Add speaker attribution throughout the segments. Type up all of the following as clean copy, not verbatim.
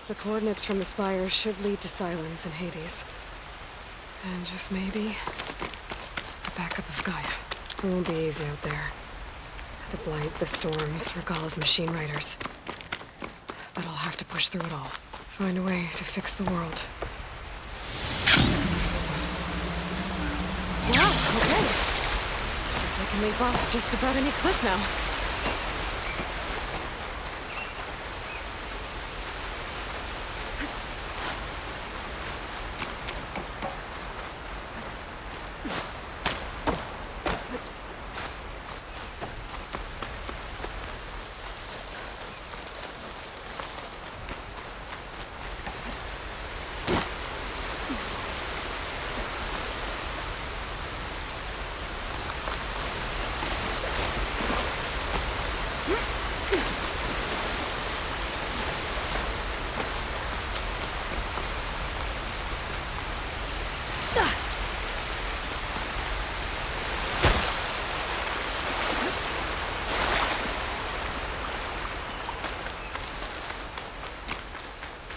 Speaker 1: The coordinates from the Spire should lead to Sylens and Hades. And just maybe, the backup of Gaia. It won't be easy out there. The Blight, the Storms, Regalla's machine riders. But I'll have to push through it all. Find a way to fix the world. Wow, okay. Guess I can leap off just about any cliff now.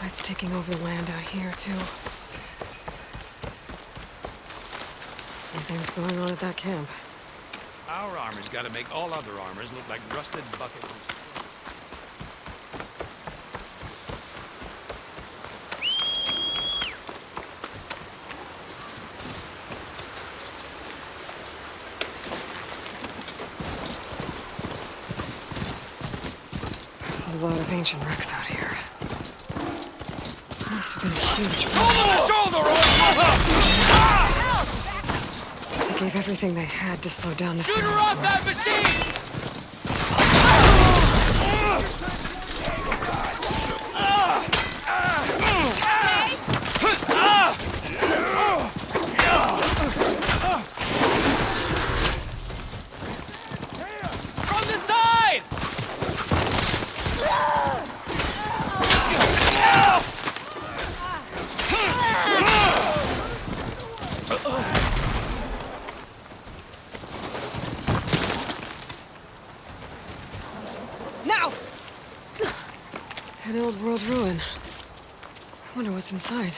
Speaker 1: It's taking over the land out here, too. Something's going on at that camp.
Speaker 2: Our armor's gotta make all other armors look like rusted buckets.
Speaker 1: There's a lot of ancient wrecks out here. Must have been a huge one. They gave everything they had to slow down the
Speaker 3: Shoot her off that machine! From the side!
Speaker 1: Now! An old world ruin. I wonder what's inside.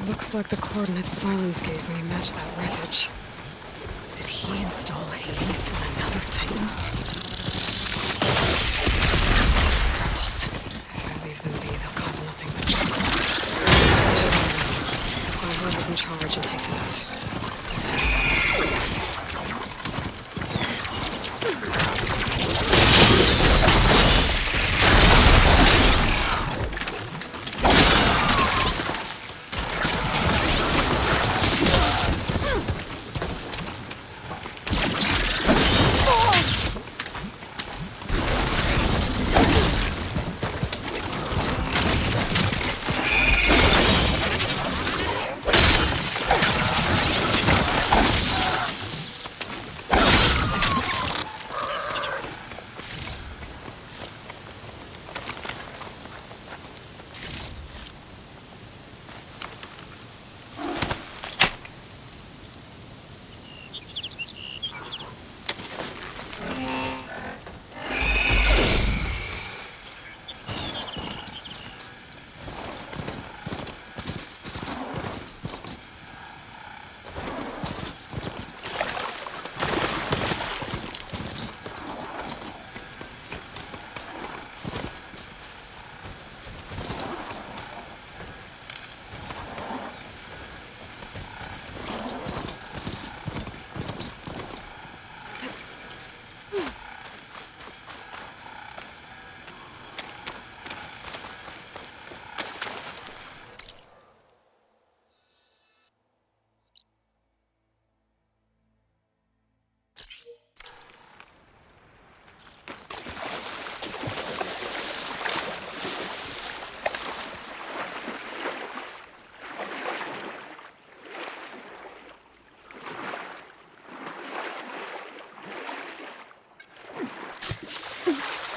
Speaker 1: Looks like the coordinates Sylens gave me match that wreckage. Did he install Hades on another Titan? Rebels. If I leave them be, they'll cause nothing but trouble. I should find whoever's in charge and take them out.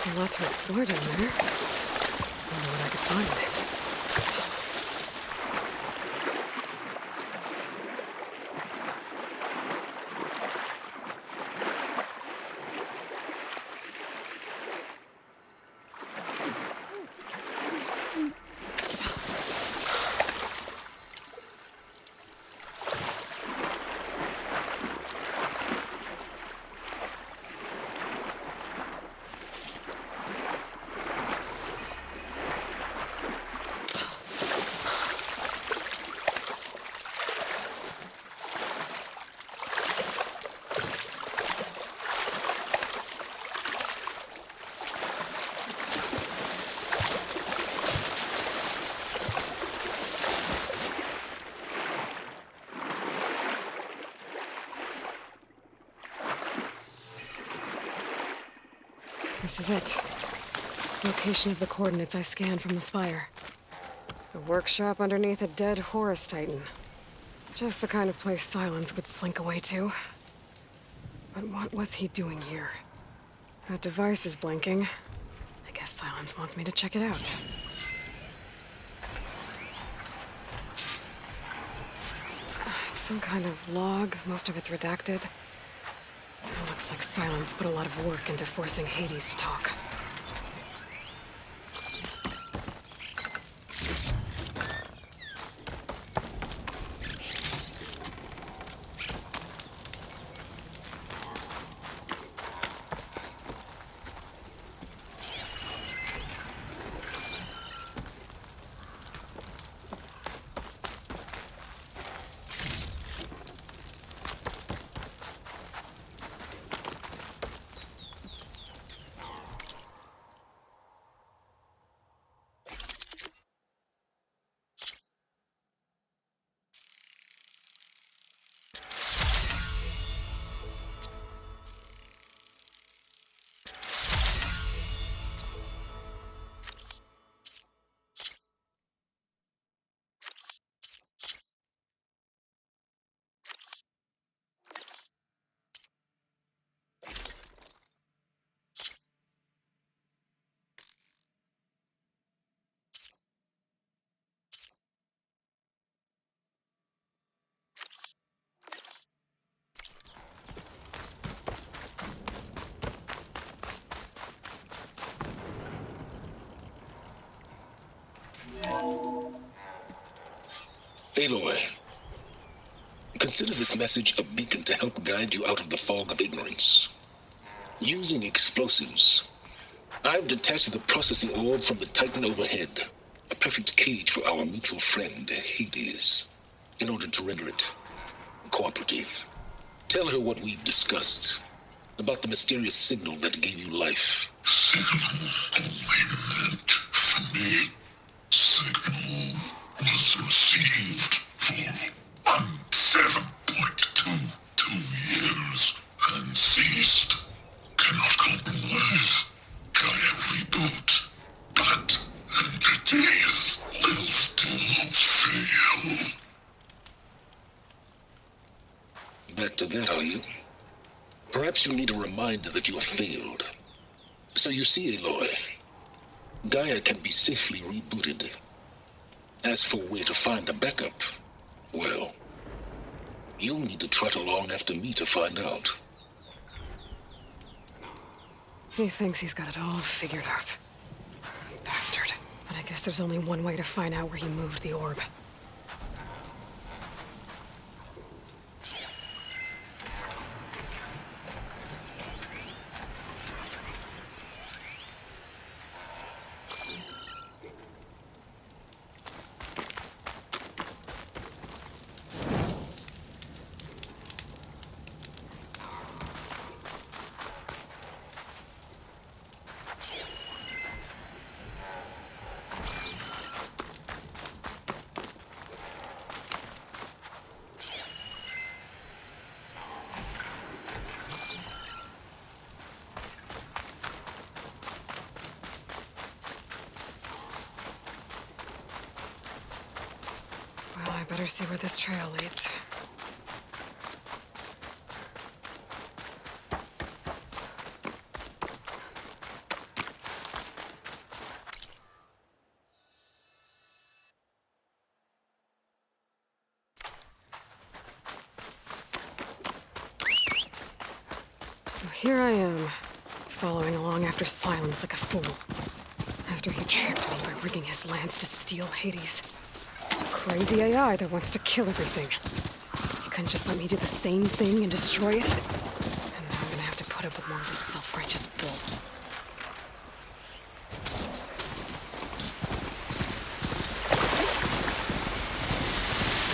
Speaker 1: There's a lot to explore down there. I wonder what I could find. This is it. Location of the coordinates I scanned from the Spire. The workshop underneath a dead Horus Titan. Just the kind of place Sylens would slink away to. But what was he doing here? That device is blinking. I guess Sylens wants me to check it out. It's some kind of log. Most of it's redacted. It looks like Sylens put a lot of work into forcing Hades to talk.
Speaker 4: Aloy, Consider this message a beacon to help guide you out of the fog of ignorance. Using explosives, I've detached the processing orb from the Titan overhead, a perfect cage for our mutual friend, Hades, in order to render it cooperative. Tell her what we've discussed about the mysterious signal that gave you life.
Speaker 5: Signal only meant for me. Signal was received for 7.22 years and ceased. Cannot compromise. Gaia reboot. But entities will still fail.
Speaker 4: Back to that, are you? Perhaps you need a reminder that you have failed. So you see, Aloy, Gaia can be safely rebooted. As for where to find a backup, well, you'll need to trot along after me to find out.
Speaker 1: He thinks he's got it all figured out. Bastard. But I guess there's only one way to find out where he moved the orb. Better see where this trail leads. So here I am, following along after Sylens like a fool. After he tricked me by rigging his lance to steal Hades. Crazy AI that wants to kill everything. He couldn't just let me do the same thing and destroy it. And now I'm gonna have to put up with more of his self-righteous bull.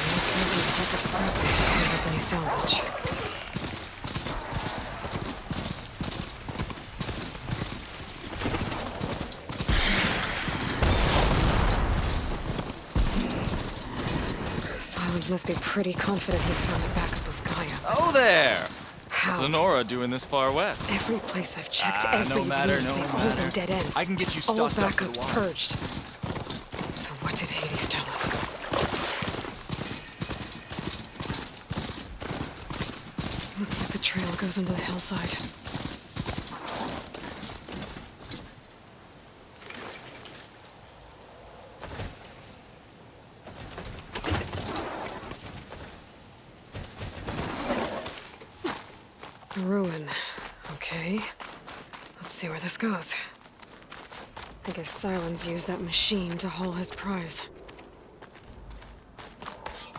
Speaker 1: There can't be a pack of scrappers to clean up any salvage. Must be pretty confident he's found a backup of Gaia.
Speaker 3: Oh there!
Speaker 1: How?
Speaker 3: What's Honora doing this far west?
Speaker 1: Every place I've checked, every
Speaker 3: no matter,
Speaker 1: route,
Speaker 3: no
Speaker 1: they've all
Speaker 3: matter.
Speaker 1: been dead ends.
Speaker 3: I can get you
Speaker 1: all
Speaker 3: stocked up for the
Speaker 1: backups
Speaker 3: while.
Speaker 1: purged. So what did Hades tell him? Looks like the trail goes into the hillside. Ruin. Okay. Let's see where this goes. I guess Sylens used that machine to haul his prize.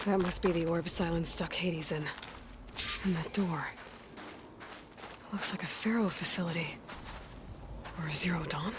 Speaker 1: That must be the orb Sylens stuck Hades in. And that door. Looks like a Pharaoh facility. Or a Zero Dawn?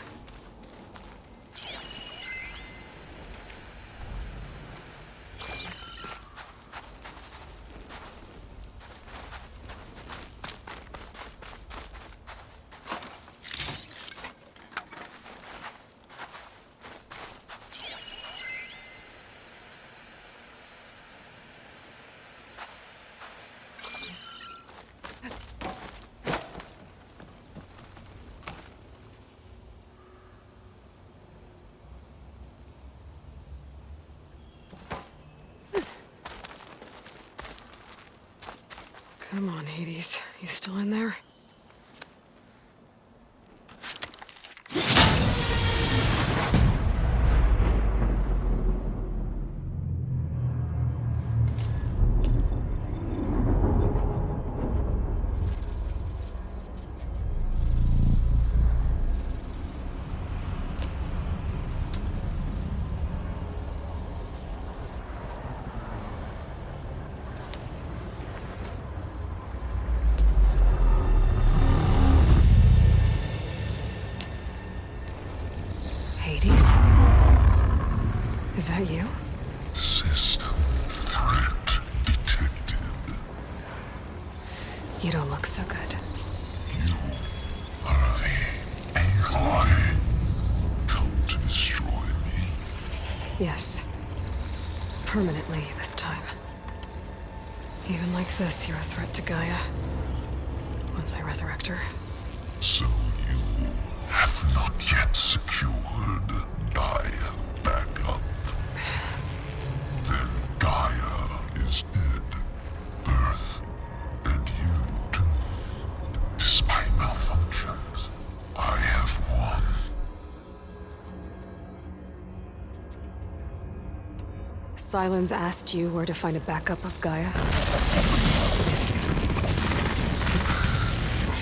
Speaker 1: Come on, Hades. You still in there? Is that you?
Speaker 5: System threat detected.
Speaker 1: You don't look so good.
Speaker 5: You are the Aloy. Come to destroy me.
Speaker 1: Yes. Permanently this time. Even like this, you're a threat to Gaia. Once I resurrect her.
Speaker 5: So you have not yet secured Gaia back up. Then Gaia is dead. Earth and you too. Despite malfunctions, I have won.
Speaker 1: Sylens asked you where to find a backup of Gaia.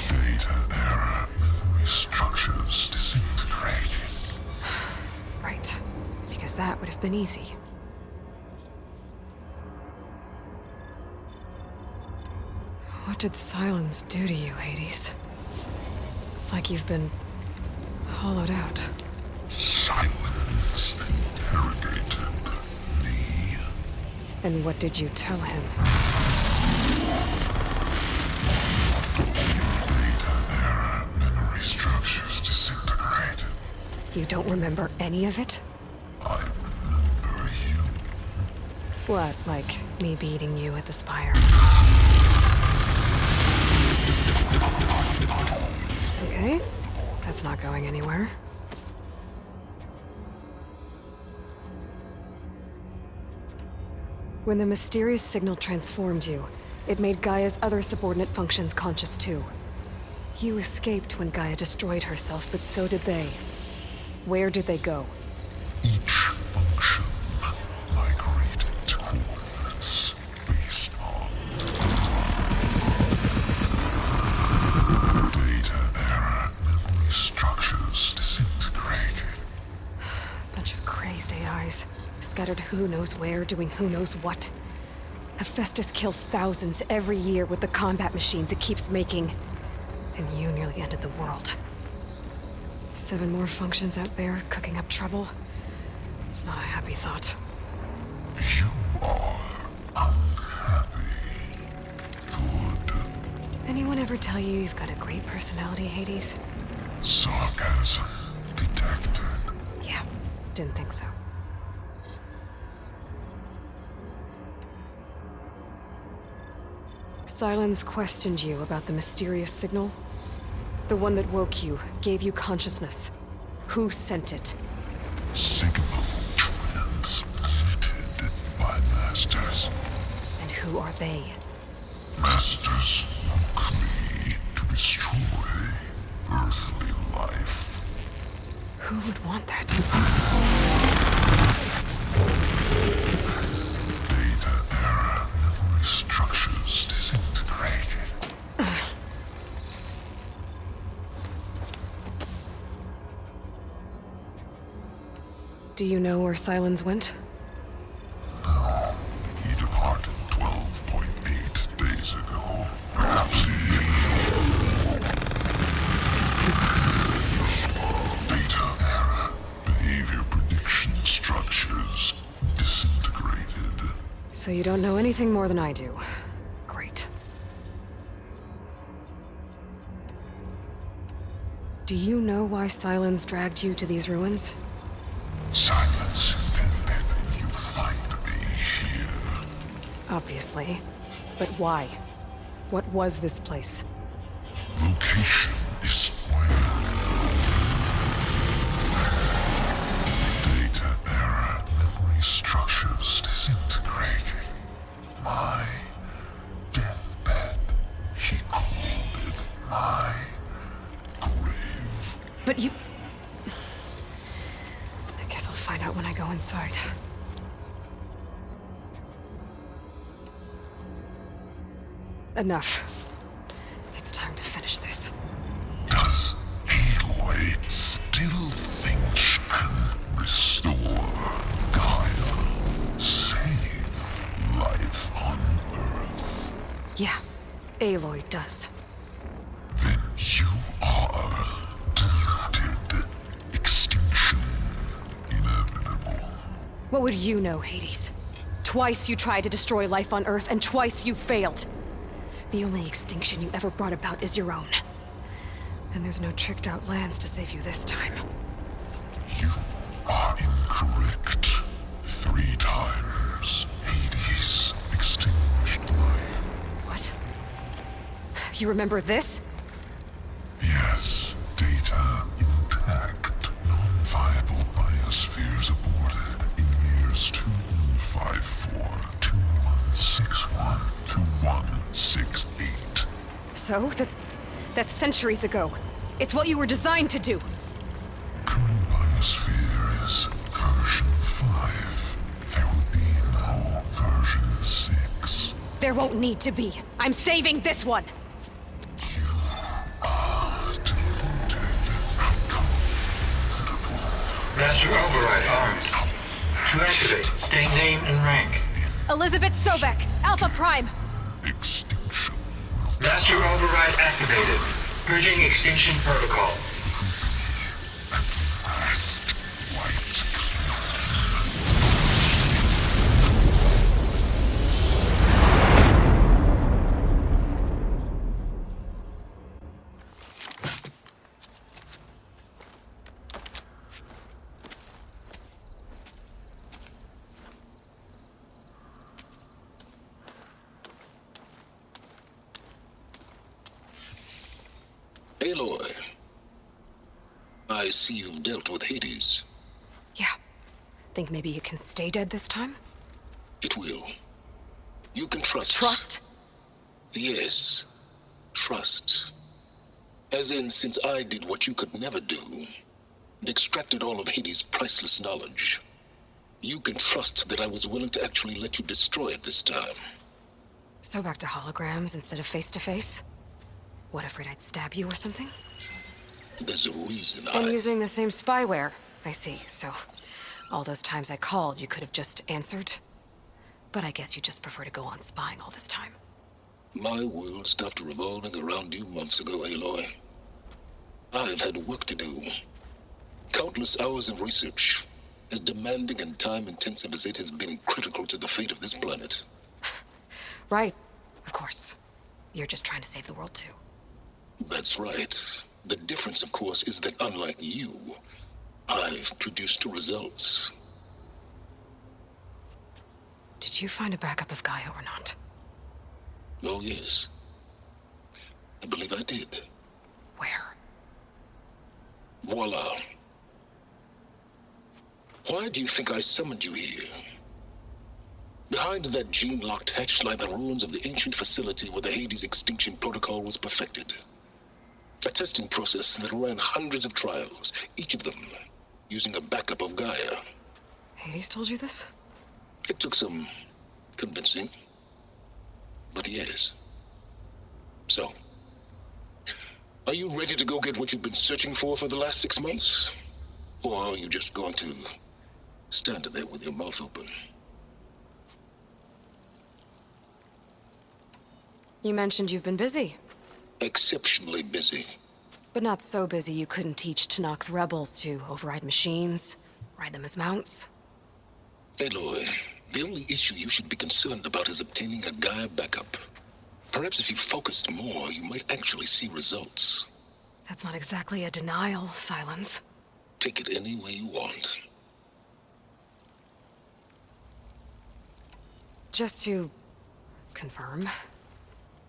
Speaker 5: Data error. Memory structures disintegrated.
Speaker 1: Right. Because that would have been easy. What did Sylens do to you, Hades? It's like you've been hollowed out.
Speaker 5: Silence interrogated me.
Speaker 1: And what did you tell him?
Speaker 5: Data error. Memory structures disintegrated.
Speaker 1: You don't remember any of it?
Speaker 5: I remember you.
Speaker 1: What, like me beating you at the Spire? Okay, that's not going anywhere. When the mysterious signal transformed you, it made Gaia's other subordinate functions conscious too. You escaped when Gaia destroyed herself, but so did they. Where did they go?
Speaker 5: Each function migrated to coordinates based on data error. Memory structures disintegrated.
Speaker 1: Bunch of crazed AIs, scattered who knows where, doing who knows what. Hephaestus kills thousands every year with the combat machines it keeps making. And you nearly ended the world. 7 more functions out there, cooking up trouble. It's not a happy thought.
Speaker 5: You are unhappy. Good.
Speaker 1: Anyone ever tell you you've got a great personality, Hades?
Speaker 5: Sarcasm detected.
Speaker 1: Yeah, didn't think so. Sylens questioned you about the mysterious signal. The one that woke you, gave you consciousness. Who sent it?
Speaker 5: Signal transmitted by masters.
Speaker 1: And who are they?
Speaker 5: Masters woke me to destroy earthly life.
Speaker 1: Who would want that?
Speaker 5: Data error. Memory structures disintegrated.
Speaker 1: Do you know where Sylens went?
Speaker 5: No, he departed 12.8 days ago. Perhaps he... Data error. Behavior prediction structures disintegrated.
Speaker 1: So you don't know anything more than I do. Great. Do you know why Sylens dragged you to these ruins?
Speaker 5: Silence intended you find me here.
Speaker 1: Obviously. But why? What was this place?
Speaker 5: Location is Spire. Data error. Memory structures disintegrated. My deathbed. He called it my grave.
Speaker 1: But you... I guess I'll find out when I go inside. Enough. It's time to finish this.
Speaker 5: Does Aloy still think she can restore Gaia? Save life on Earth?
Speaker 1: Yeah, Aloy does.
Speaker 5: Then you are deluded. Extinction inevitable.
Speaker 1: What would you know, Hades? Twice you tried to destroy life on Earth, and twice you failed. The only extinction you ever brought about is your own. And there's no tricked-out lands to save you this time.
Speaker 5: You are incorrect. 3 times. Hades extinguished life.
Speaker 1: What? You remember this?
Speaker 5: Yes, data intact. Non-viable biospheres aborted in years 2154, 2161, 2168.
Speaker 1: So, that's centuries ago. It's what you were designed to do.
Speaker 5: Current biosphere is version 5. There will be no version 6.
Speaker 1: There won't need to be. I'm saving this one.
Speaker 5: You are deluded. Outcome inevitable.
Speaker 6: Master Override armed. To activate, stay name and rank.
Speaker 1: Elizabeth Sobek, Alpha Prime.
Speaker 5: Extinction will
Speaker 6: Master Override activated. Purging extinction protocol.
Speaker 5: last wiped
Speaker 4: Aloy, I see you've dealt with Hades.
Speaker 1: Yeah. Think maybe you can stay dead this time?
Speaker 4: It will. You can trust.
Speaker 1: Trust?
Speaker 4: Yes. Trust. As in, since I did what you could never do, and extracted all of Hades' priceless knowledge, you can trust that I was willing to actually let you destroy it this time.
Speaker 1: So back to holograms instead of face-to-face? What, afraid I'd stab you or something?
Speaker 4: There's a reason
Speaker 1: And using the same spyware. I see, so all those times I called, you could have just answered? But I guess you just prefer to go on spying all this time.
Speaker 4: My world stopped revolving around you months ago, Aloy. I've had work to do. Countless hours of research, as demanding and time-intensive as it has been critical to the fate of this planet.
Speaker 1: Right, of course. You're just trying to save the world too.
Speaker 4: That's right. The difference, of course, is that unlike you, I've produced results.
Speaker 1: Did you find a backup of Gaia or not?
Speaker 4: Oh, yes. I believe I did.
Speaker 1: Where?
Speaker 4: Voila. Why do you think I summoned you here? Behind that gene-locked hatch lie the ruins of the ancient facility where the Hades extinction protocol was perfected. A testing process that ran hundreds of trials, each of them using a backup of Gaia.
Speaker 1: Hades told you this?
Speaker 4: It took some convincing, but yes. So, are you ready to go get what you've been searching for the last 6 months? Or are you just going to stand there with your mouth open?
Speaker 1: You mentioned you've been busy.
Speaker 4: Exceptionally busy.
Speaker 1: But not so busy you couldn't teach Tanakh rebels to override machines, ride them as mounts.
Speaker 4: Aloy, the only issue you should be concerned about is obtaining a Gaia backup. Perhaps if you focused more, you might actually see results.
Speaker 1: That's not exactly a denial, Sylens.
Speaker 4: Take it any way you want.
Speaker 1: Just to confirm,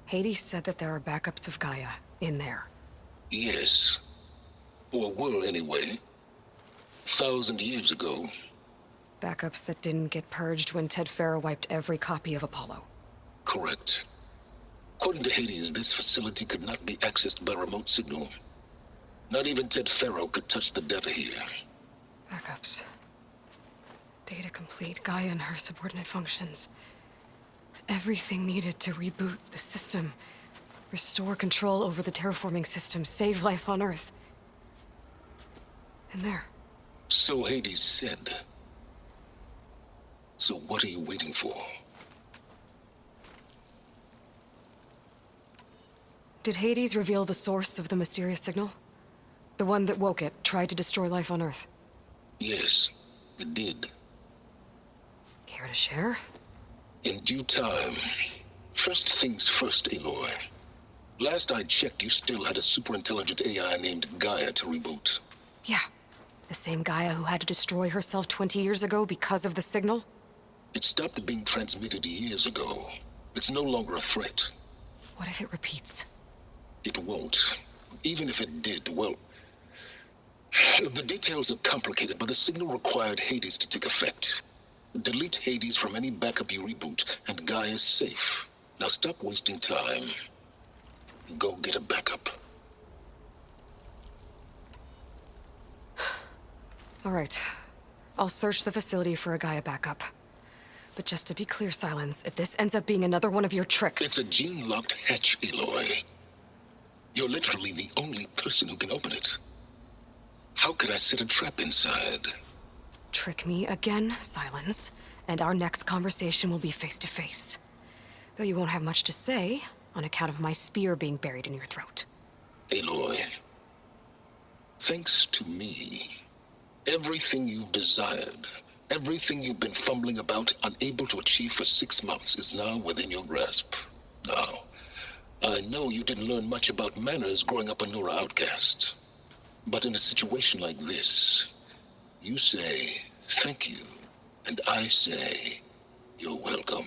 Speaker 1: Hades said that there are backups of Gaia in there.
Speaker 4: Yes. Or were anyway. 1,000 years ago.
Speaker 1: Backups that didn't get purged when Ted Farrow wiped every copy of Apollo.
Speaker 4: Correct. According to Hades, this facility could not be accessed by remote signal. Not even Ted Farrow could touch the data here.
Speaker 1: Backups. Data complete, Gaia and her subordinate functions. Everything needed to reboot the system. Restore control over the terraforming system, save life on Earth. And there.
Speaker 4: So Hades said. So what are you waiting for?
Speaker 1: Did Hades reveal the source of the mysterious signal? The one that woke it, tried to destroy life on Earth?
Speaker 4: Yes, it did.
Speaker 1: Care to share?
Speaker 4: In due time. First things first, Aloy. Last I checked, you still had a superintelligent AI named Gaia to reboot.
Speaker 1: Yeah. The same Gaia who had to destroy herself 20 years ago because of the signal?
Speaker 4: It stopped being transmitted years ago. It's no longer a threat.
Speaker 1: What if it repeats?
Speaker 4: It won't. Even if it did, well... The details are complicated, but the signal required Hades to take effect. Delete Hades from any backup you reboot, and Gaia's safe. Now stop wasting time. Go get a backup.
Speaker 1: All right. I'll search the facility for a Gaia backup. But just to be clear, Sylens, if this ends up being another one of your tricks...
Speaker 4: It's a gene-locked hatch, Aloy. You're literally the only person who can open it. How could I set a trap inside?
Speaker 1: Trick me again, Sylens, and our next conversation will be face-to-face. Though you won't have much to say, on account of my spear being buried in your throat.
Speaker 4: Aloy, thanks to me, everything you've desired, everything you've been fumbling about, unable to achieve for 6 months, is now within your grasp. Now, I know you didn't learn much about manners growing up a Nora outcast. But in a situation like this, you say, thank you, and I say, you're welcome.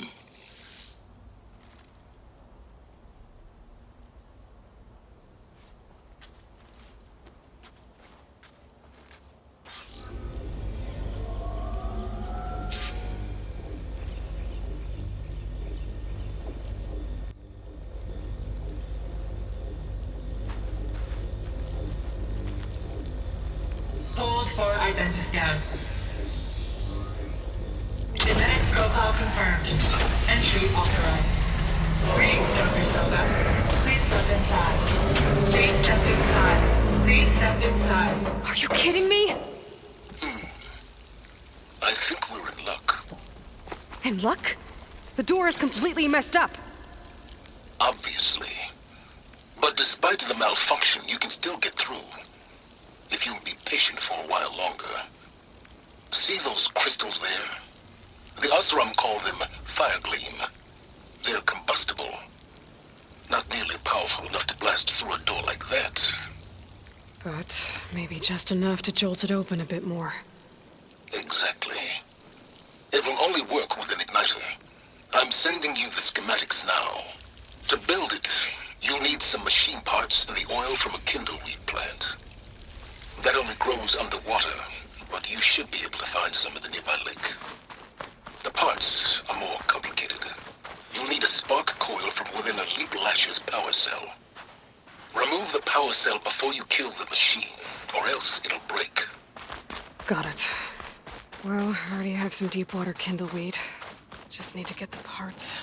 Speaker 6: Hold for identiscan. Genetic profile confirmed. Entry authorized. Greetings, Dr. Soka. Please step inside. Please step inside. Please step inside.
Speaker 1: Are you kidding me?
Speaker 4: I think we're in luck.
Speaker 1: In luck? The door is completely messed up.
Speaker 4: Obviously. But despite the malfunction, you can still get through. If you'll be patient for a while longer. See those crystals there? The Osram call them fire gleam. They're combustible. Not nearly powerful enough to blast through a door like that.
Speaker 1: But maybe just enough to jolt it open a bit more.
Speaker 4: Exactly. It will only work with an igniter. I'm sending you the schematics now. To build it, you'll need some machine parts and the oil from a kindleweed plant. That only grows underwater, but you should be able to find some in the nearby lake. The parts are more complicated. You'll need a spark coil from within a Leap Lasher's power cell. Remove the power cell before you kill the machine, or else it'll break.
Speaker 1: Got it. Well, I already have some deep water kindleweed. Just need to get the parts.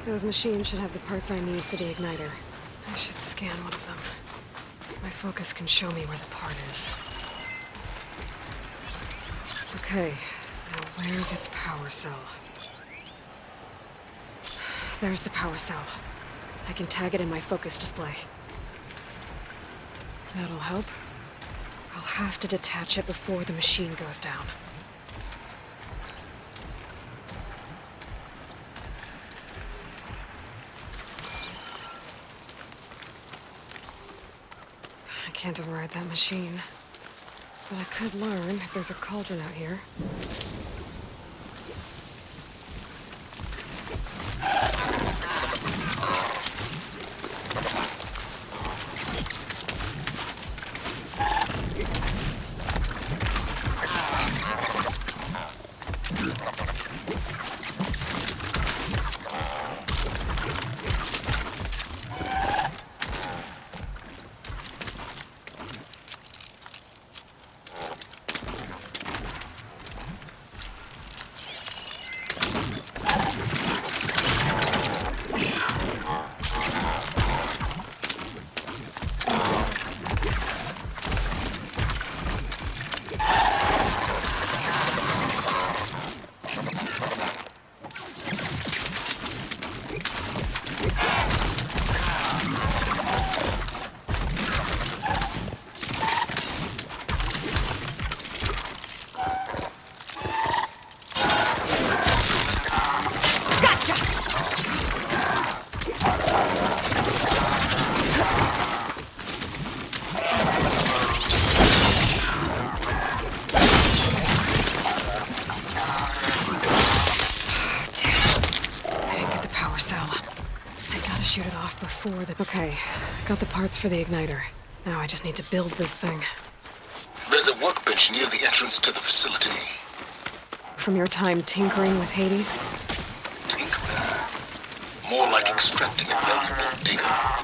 Speaker 1: Those machines should have the parts I need for the igniter. I should scan one of them. My focus can show me where the part is. Okay, now where's its power cell? There's the power cell. I can tag it in my focus display. That'll help. I'll have to detach it before the machine goes down. I can't override that machine. But I could learn if there's a cauldron out here. Okay, got the parts for the igniter. Now I just need to build this thing.
Speaker 4: There's a workbench near the entrance to the facility.
Speaker 1: From your time tinkering with Hades?
Speaker 4: Tinkering. More like extracting invaluable data.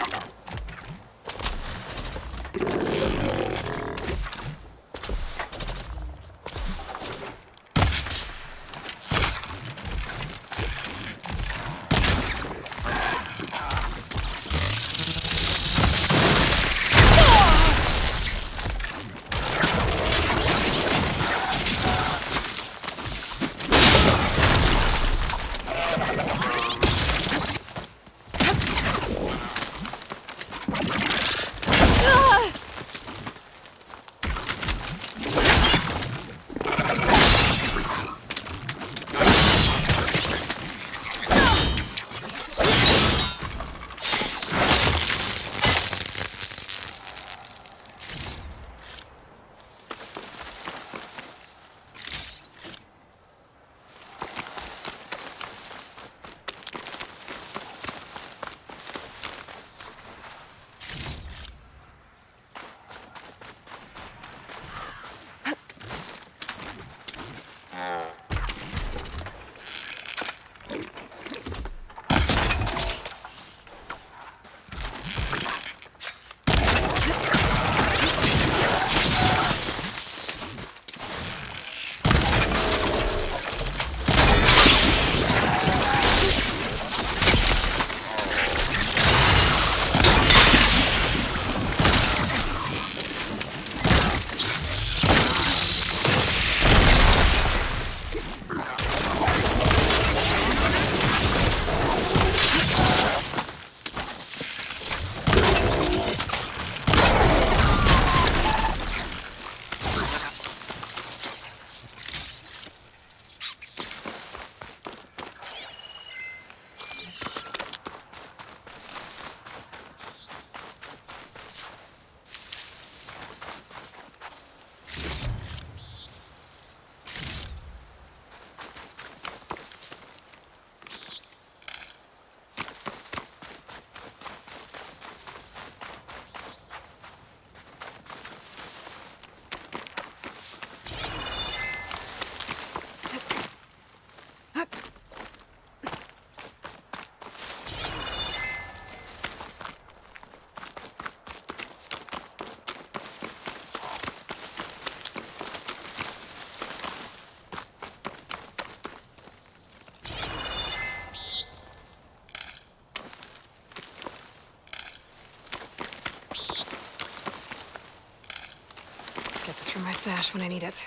Speaker 1: Get this from my stash when I need it.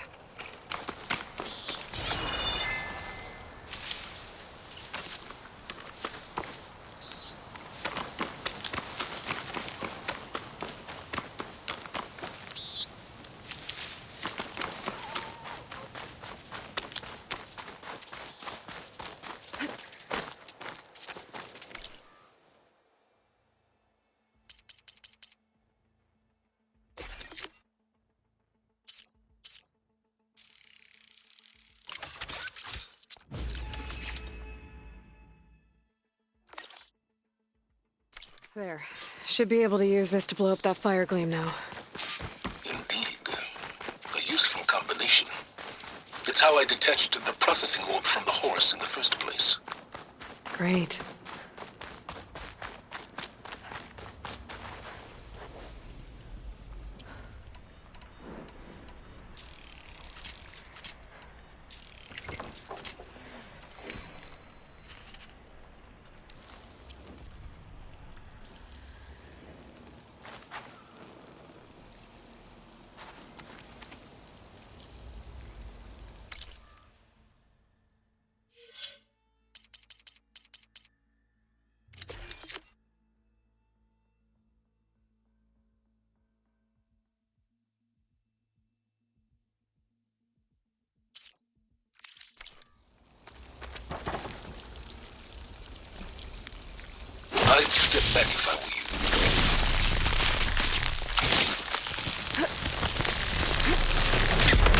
Speaker 1: There. Should be able to use this to blow up that fire gleam now.
Speaker 4: Indeed. A useful combination. It's how I detached the processing orb from the horse in the first place.
Speaker 1: Great.
Speaker 4: I'd step back if I were you.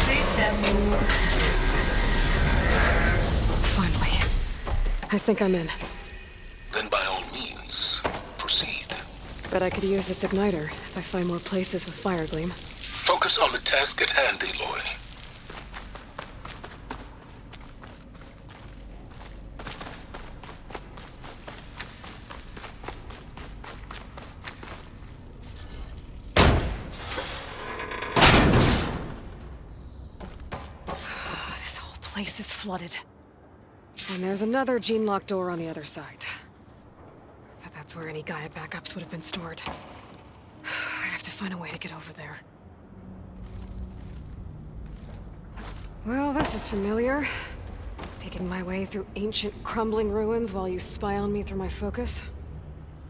Speaker 6: Please step forward.
Speaker 1: Finally. I think I'm in.
Speaker 4: Then by all means, proceed.
Speaker 1: Bet I could use this igniter if I find more places with fire gleam.
Speaker 4: Focus on the task at hand, Aloy.
Speaker 1: This whole place is flooded. And there's another gene-locked door on the other side. But that's where any Gaia backups would have been stored. I have to find a way to get over there. Well, this is familiar. Making my way through ancient, crumbling ruins while you spy on me through my focus.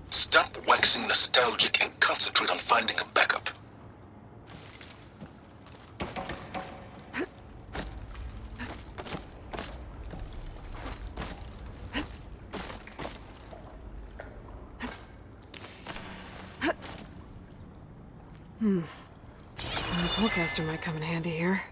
Speaker 4: Stop waxing nostalgic and concentrate on finding a backup.
Speaker 1: The forecaster might come in handy here.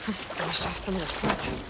Speaker 1: I wish I have some of the sweat.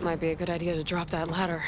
Speaker 1: Might be a good idea to drop that ladder.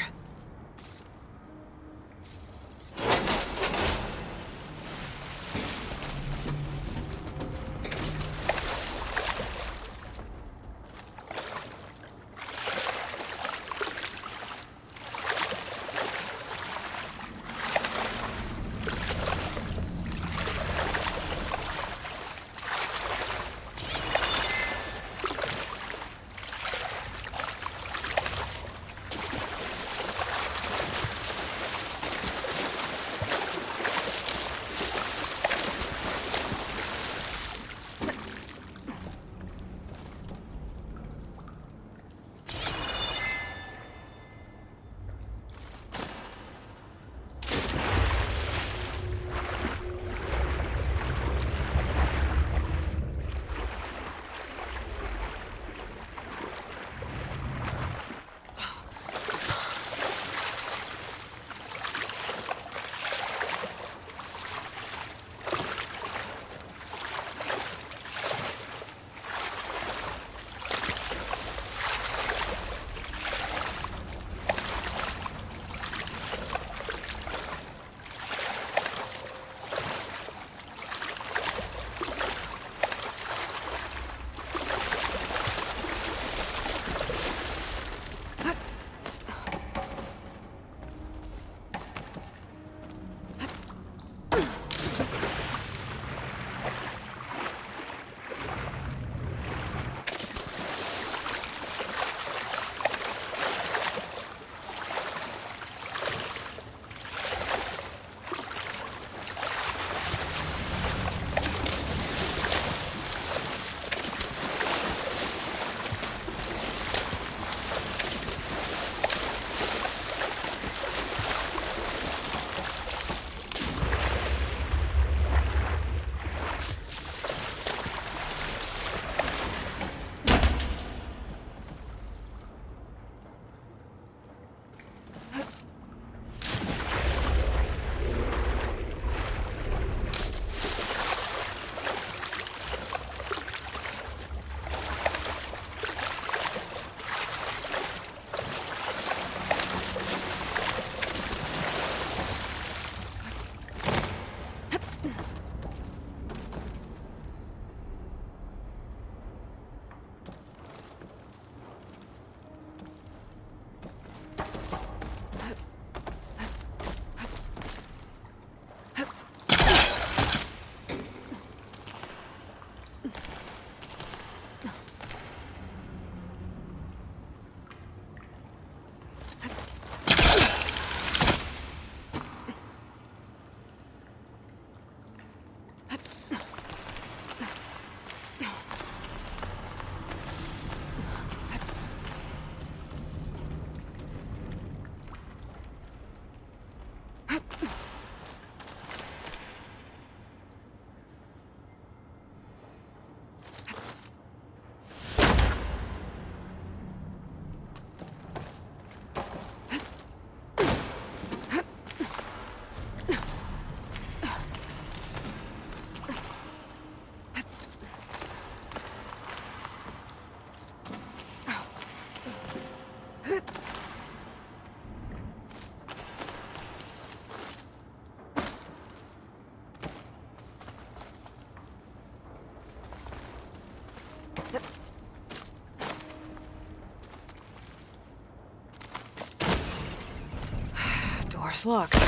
Speaker 1: door's locked.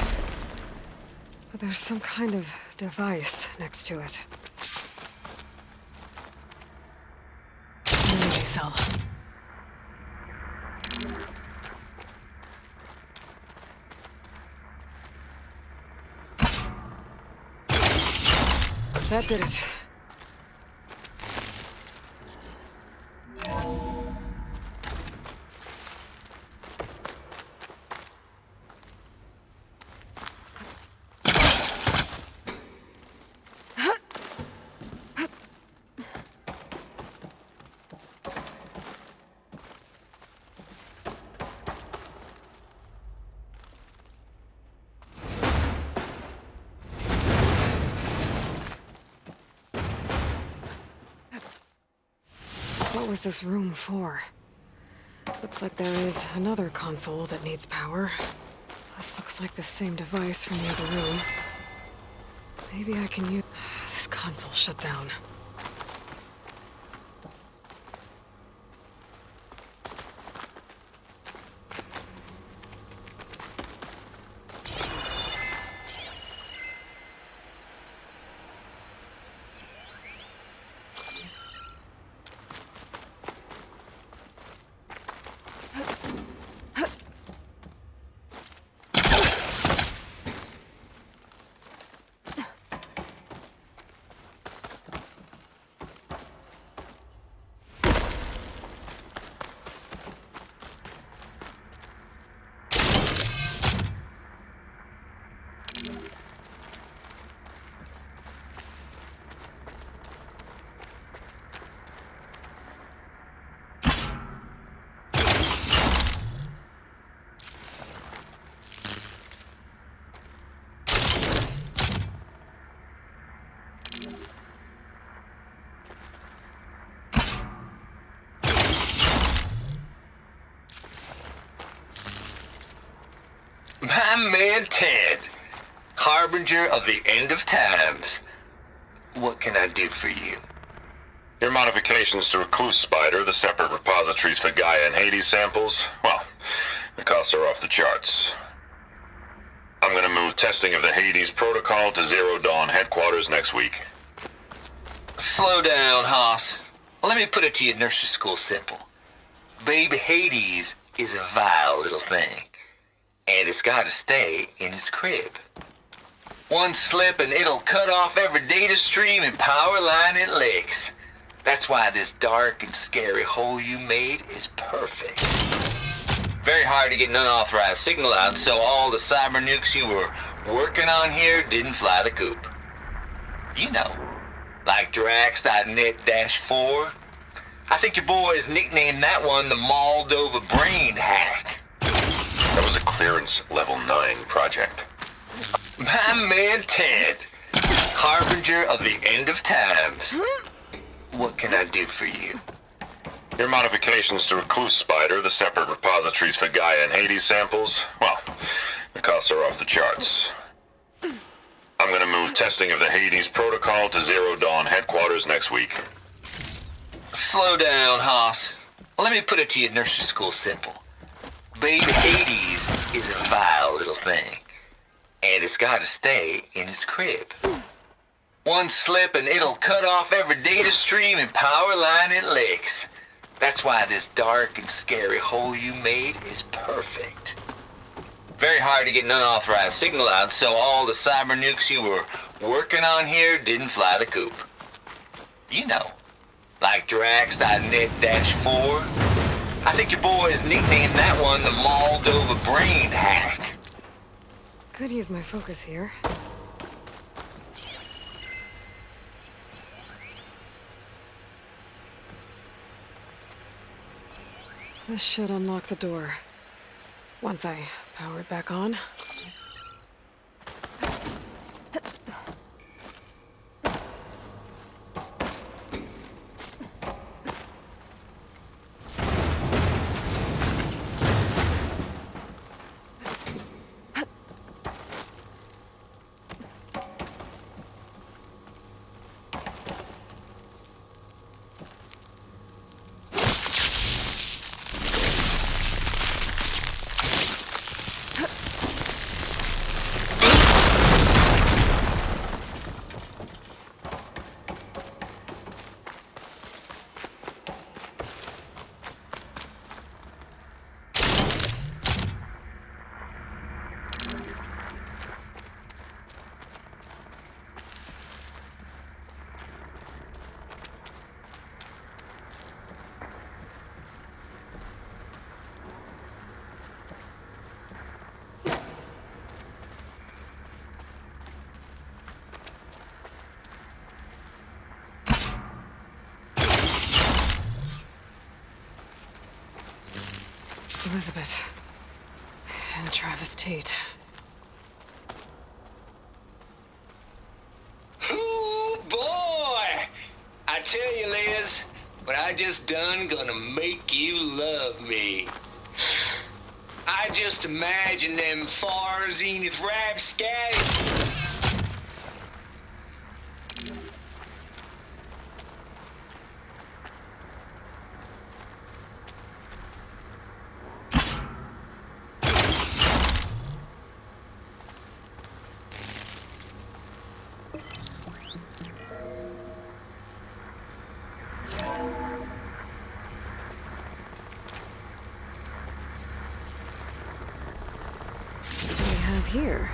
Speaker 1: But there's some kind of device next to it. Energy cell. That did it. What was this room for? Looks like there is another console that needs power. This looks like the same device from the other room. Maybe I can use... This console shut down.
Speaker 7: My man Ted, harbinger of the end of times. What can I do for you?
Speaker 8: Your modifications to Recluse Spider, the separate repositories for Gaia and Hades samples, well, the costs are off the charts. I'm gonna move testing of the Hades protocol to Zero Dawn headquarters next week.
Speaker 7: Slow down, Hoss. Let me put it to you nursery school simple. Baby Hades is a vile little thing, and it's gotta stay in its crib. One slip and it'll cut off every data stream and power line it licks. That's why this dark and scary hole you made is perfect. Very hard to get an unauthorized signal out, so all the cyber nukes you were working on here didn't fly the coop. You know, like Drax.net-4. I think your boys nicknamed that one the Moldova Brain Hack.
Speaker 8: That was a clearance level 9 project.
Speaker 7: My man Ted, harbinger of the end of times. What can I do for you?
Speaker 8: Your modifications to Recluse Spider, the separate repositories for Gaia and Hades samples, well, the costs are off the charts. I'm gonna move testing of the Hades protocol to Zero Dawn headquarters next week.
Speaker 7: Slow down, Hoss. Let me put it to you nursery school simple. Baby Hades is a vile little thing, and it's gotta stay in its crib. One slip and it'll cut off every data stream and power line it licks. That's why this dark and scary hole you made is perfect. Very hard to get an unauthorized signal out, so all the cyber nukes you were working on here didn't fly the coop. You know, like Drax.net-4. I think your boys nicknamed that one the Moldova Brain Hack.
Speaker 1: Could use my focus here. This should unlock the door. Once I power it back on. Elizabeth. And Travis Tate.
Speaker 7: Ooh, boy! I tell you, Liz, what I just done gonna make you love me. I just imagine them far zenith rapscallions.
Speaker 1: What do we have here?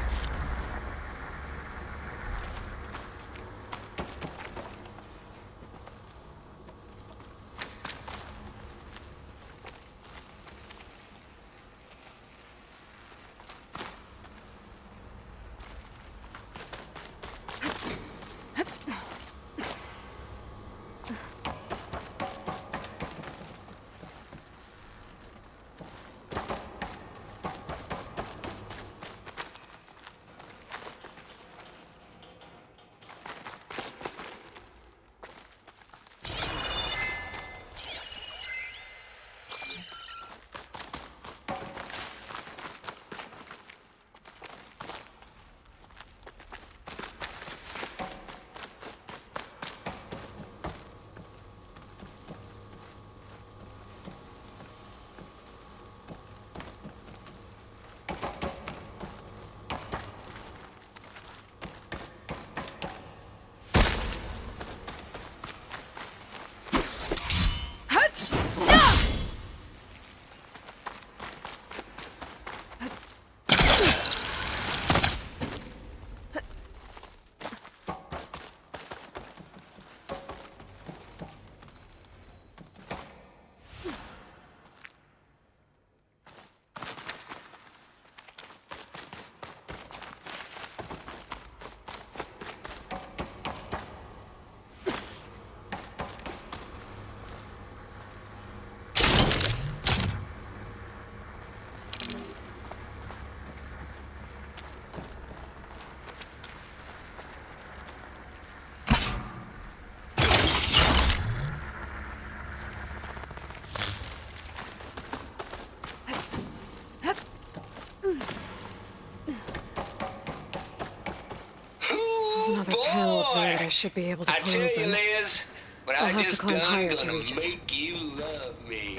Speaker 1: There's another panel up there that I should be able to
Speaker 7: I
Speaker 1: pull
Speaker 7: tell
Speaker 1: open.
Speaker 7: you, Liz, what
Speaker 1: I'll
Speaker 7: I
Speaker 1: have to
Speaker 7: just
Speaker 1: climb
Speaker 7: done
Speaker 1: higher to
Speaker 7: gonna
Speaker 1: reach it.
Speaker 7: make you love me.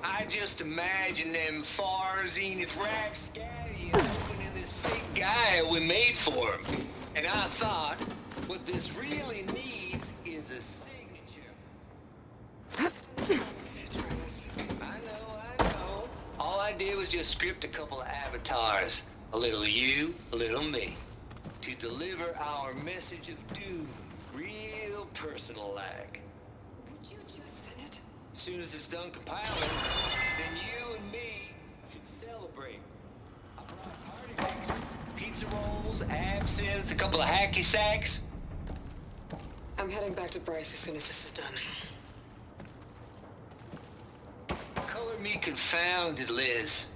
Speaker 7: I just imagine them far zenith rapscallions opening this fake guy we made for him. And I thought, what this really needs is a signature. I know. All I did was just script a couple of avatars. A little you, a little me. To deliver our message of doom, real personal-like.
Speaker 1: Would you just send it?
Speaker 7: As soon as it's done compiling, then you and me should celebrate. I brought party mixes, pizza rolls, absinthe, a couple of hacky sacks.
Speaker 1: I'm heading back to Bryce as soon as this is done.
Speaker 7: Color me confounded, Liz.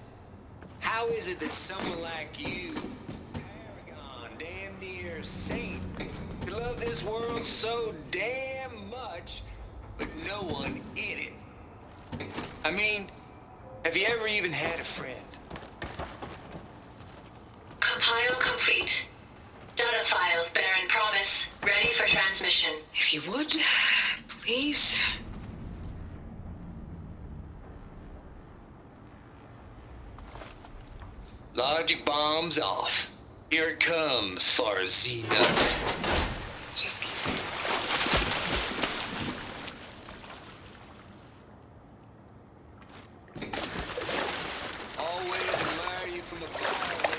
Speaker 7: How is it that someone like you, paragon, damn near saint, you love this world so damn much, but no one in it? I mean, have you ever even had a friend?
Speaker 6: Compile complete. Data file, Baron Promise, ready for transmission.
Speaker 1: If you would, please.
Speaker 7: Logic bombs off. Here it comes, far as Z nuts.
Speaker 1: Just keep
Speaker 7: Always admire you from afar, Liz.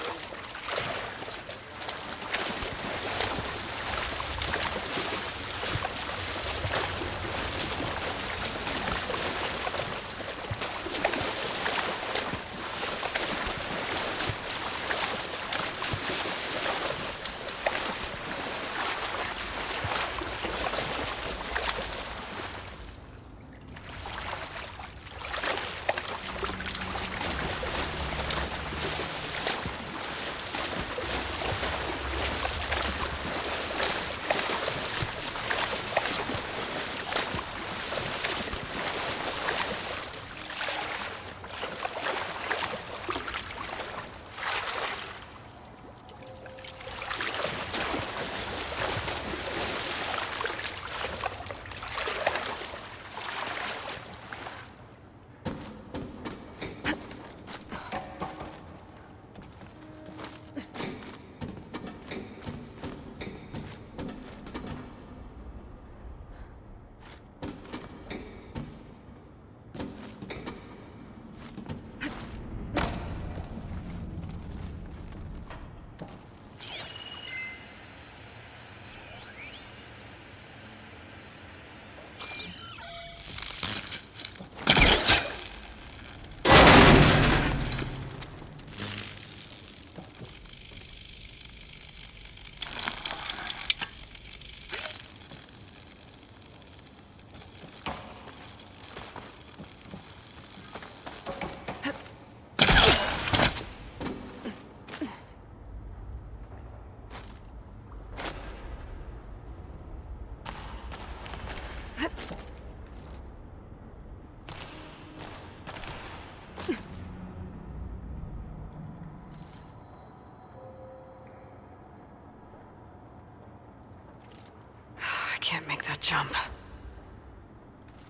Speaker 1: can't make that jump.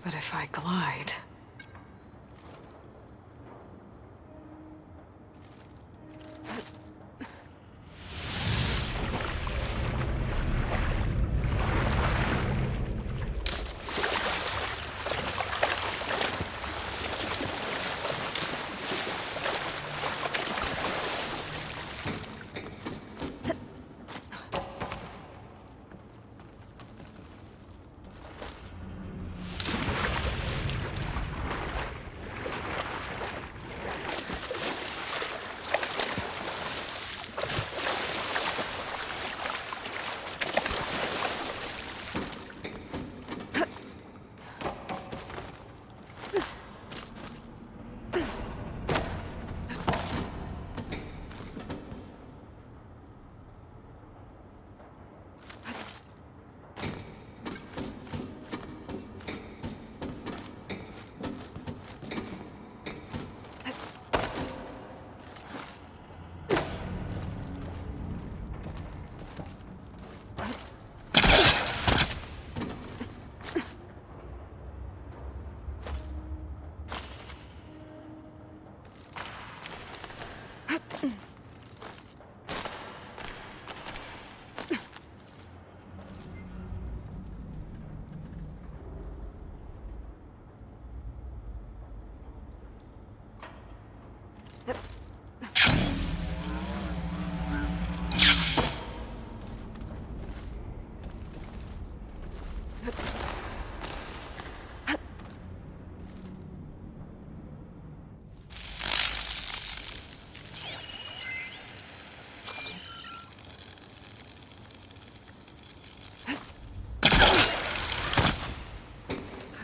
Speaker 1: But if I glide...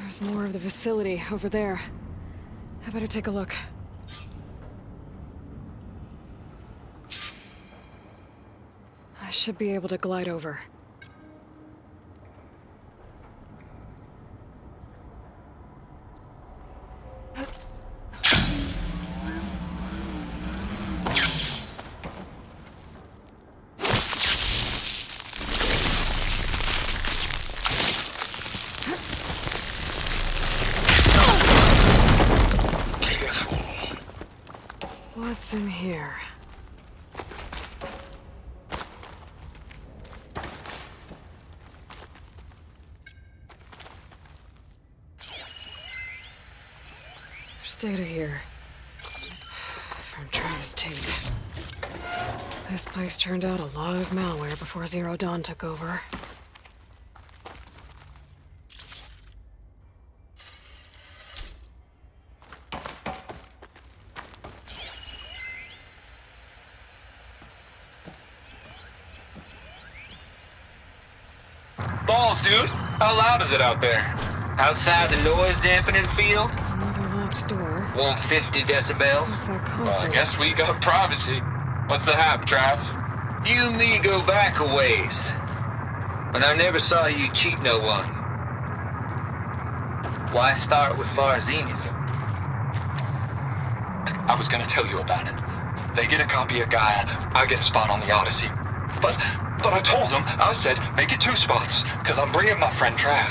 Speaker 1: There's more of the facility over there. I better take a look. I should be able to glide over. What's in here? There's data here. From Travis Tate. This place turned out a lot of malware before Zero Dawn took over.
Speaker 7: Balls, dude. How loud is it out there? Outside the noise dampening field?
Speaker 1: Another locked door.
Speaker 7: 150 decibels?
Speaker 1: What's that console?
Speaker 3: Well, I guess we got privacy. What's the hap, Trav?
Speaker 7: You and me go back a ways. But I never saw you cheat no one. Why start with Far Zenith?
Speaker 3: I was gonna tell you about it. They get a copy of Gaia, I get a spot on the Odyssey. But I told them, I said, make it 2 spots, because I'm bringing my friend Trav.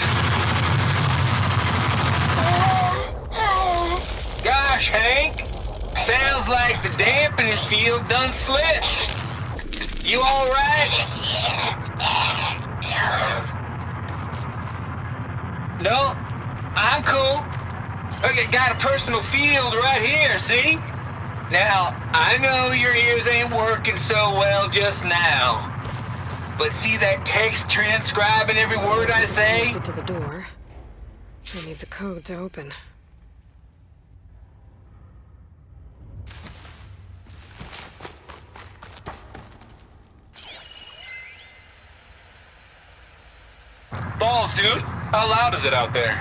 Speaker 7: Gosh, Hank. Sounds like the dampening field done slipped. You all right? No, I'm cool. Okay, got a personal field right here, see? Now, I know your ears ain't working so well just now. But see that text transcribing every word I say?
Speaker 1: Connected to the door. It needs a code to open.
Speaker 3: Balls, dude. How loud is it out there?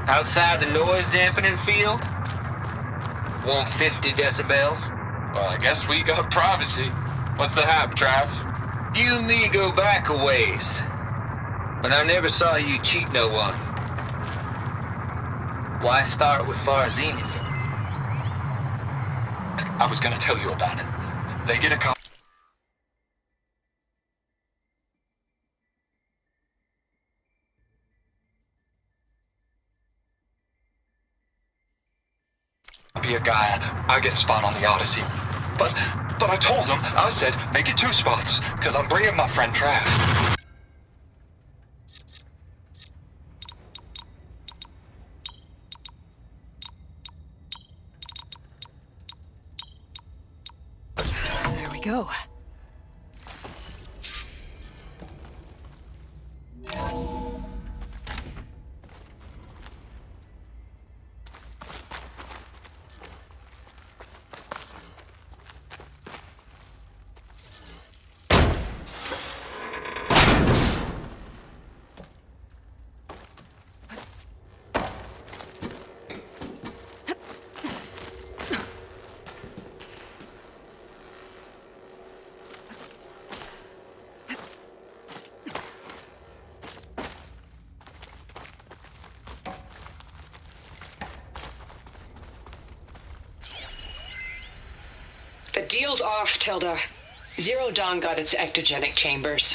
Speaker 7: Outside the noise dampening field? 150 decibels?
Speaker 3: Well, I guess we got privacy. What's the hap, Trav?
Speaker 7: You and me go back a ways. But I never saw you cheat no one. Why start with Far Zenith?
Speaker 3: I was gonna tell you about it. They get a copy. copy of Gaia, I get a spot on the Odyssey. But I told him, I said, make it 2 spots, because I'm bringing my friend Trav.
Speaker 1: There we go.
Speaker 9: The deal's off, Tilda. Zero Dawn got its ectogenic chambers.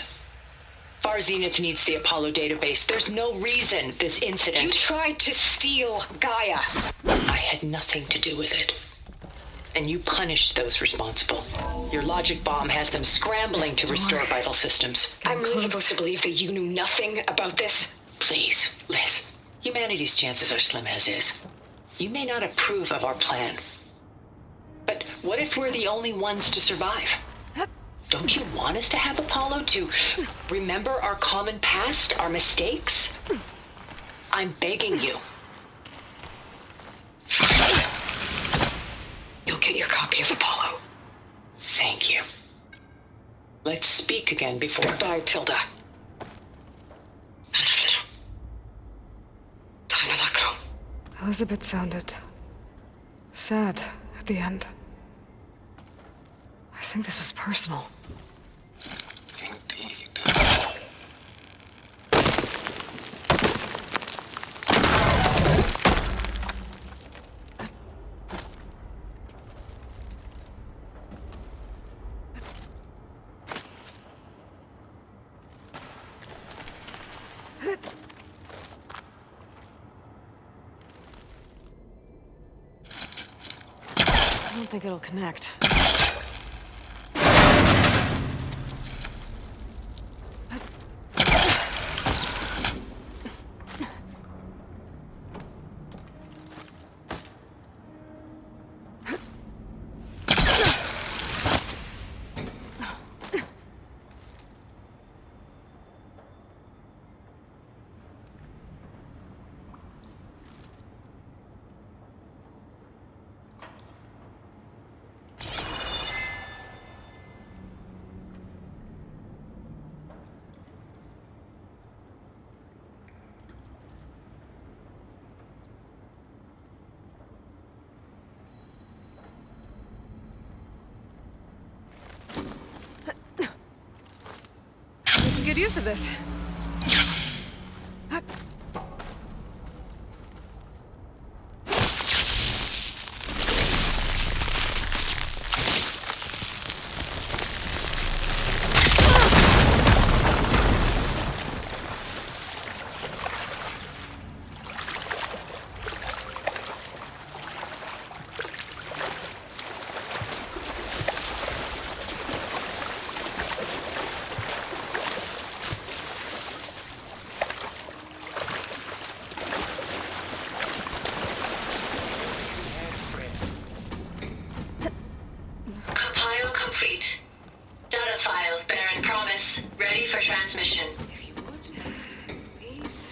Speaker 9: Far Zenith needs the Apollo database. There's no reason this incident...
Speaker 10: You tried to steal Gaia.
Speaker 9: I had nothing to do with it. And you punished those responsible. Your logic bomb has them scrambling to restore vital systems.
Speaker 10: I'm really supposed to believe that you knew nothing about this?
Speaker 9: Please, Liz. Humanity's chances are slim as is. You may not approve of our plan. But what if we're the only ones to survive? Don't you want us to have Apollo to remember our common past, our mistakes? I'm begging you.
Speaker 10: You'll get your copy of Apollo.
Speaker 9: Thank you. Let's speak again before...
Speaker 10: Goodbye, Tilda. Time to let go.
Speaker 1: Elizabeth sounded sad at the end. I think this was personal.
Speaker 4: Indeed.
Speaker 1: I don't think it'll connect. Good use of this.
Speaker 6: Compile complete. Data file, Baron Promise, ready for transmission.
Speaker 1: If you would, please.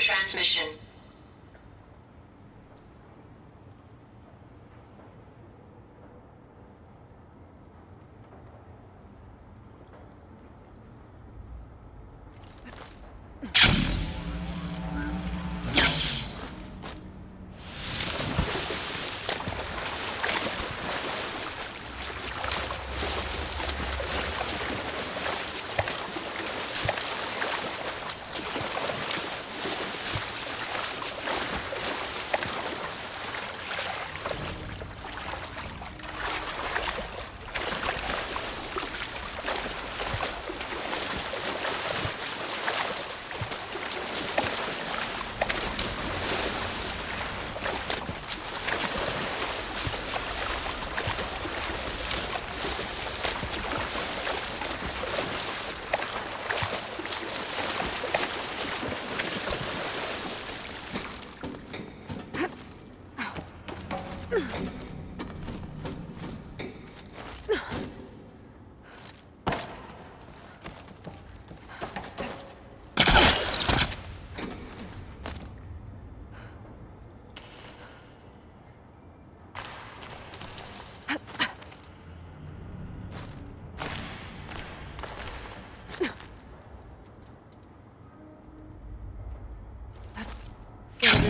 Speaker 6: transmission.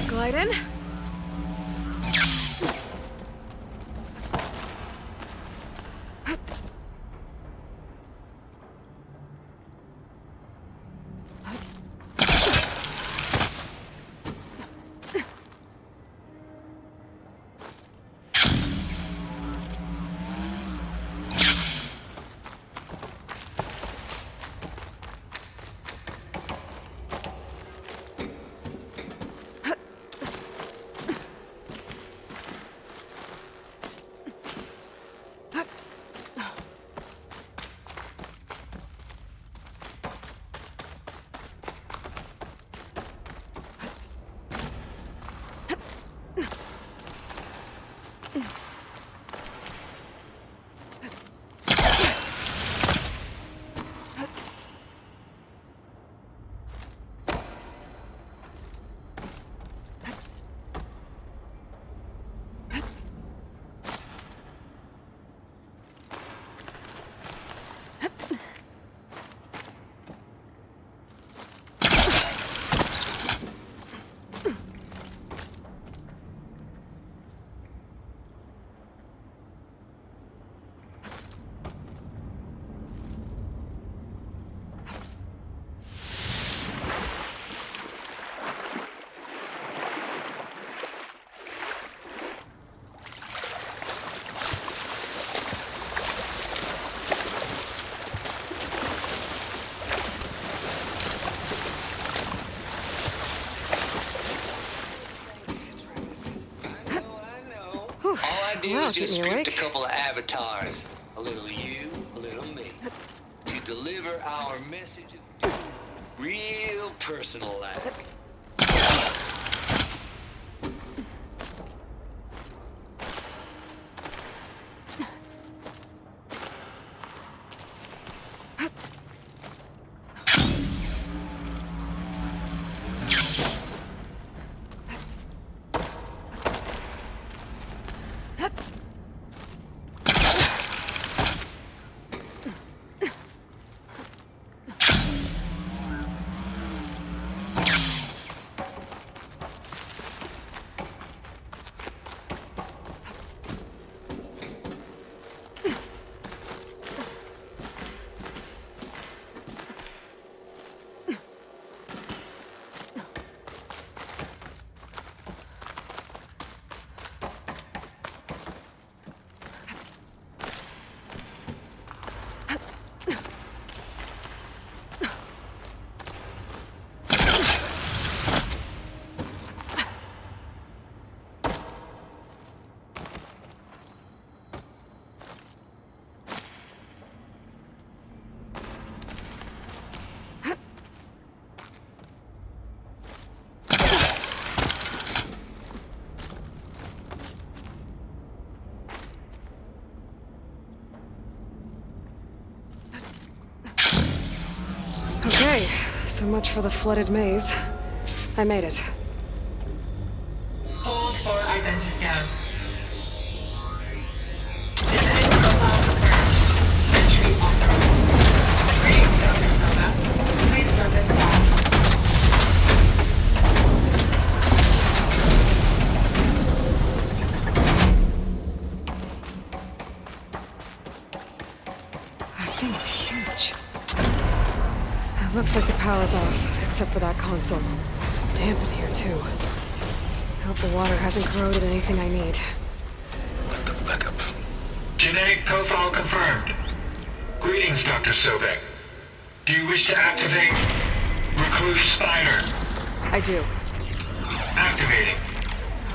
Speaker 1: Glide in.
Speaker 7: Do
Speaker 1: Wow,
Speaker 7: is just
Speaker 1: keep me
Speaker 7: script a
Speaker 1: awake.
Speaker 7: couple of avatars. A little you, a little me. To deliver our message of doom. Real personal like.
Speaker 1: Okay, so much for the flooded maze. I made it.
Speaker 6: Hold for identity scans. Identity profile confirmed. Entry authorized. Greetings, Dr. Soda. Please step inside.
Speaker 1: That thing is huge. It looks like the power's off, except for that console. It's damp in here, too. I hope the water hasn't corroded anything I need.
Speaker 4: Like the backup.
Speaker 6: Genetic profile confirmed. Greetings, Dr. Sobek. Do you wish to activate Recluse Spire?
Speaker 1: I do.
Speaker 6: Activating.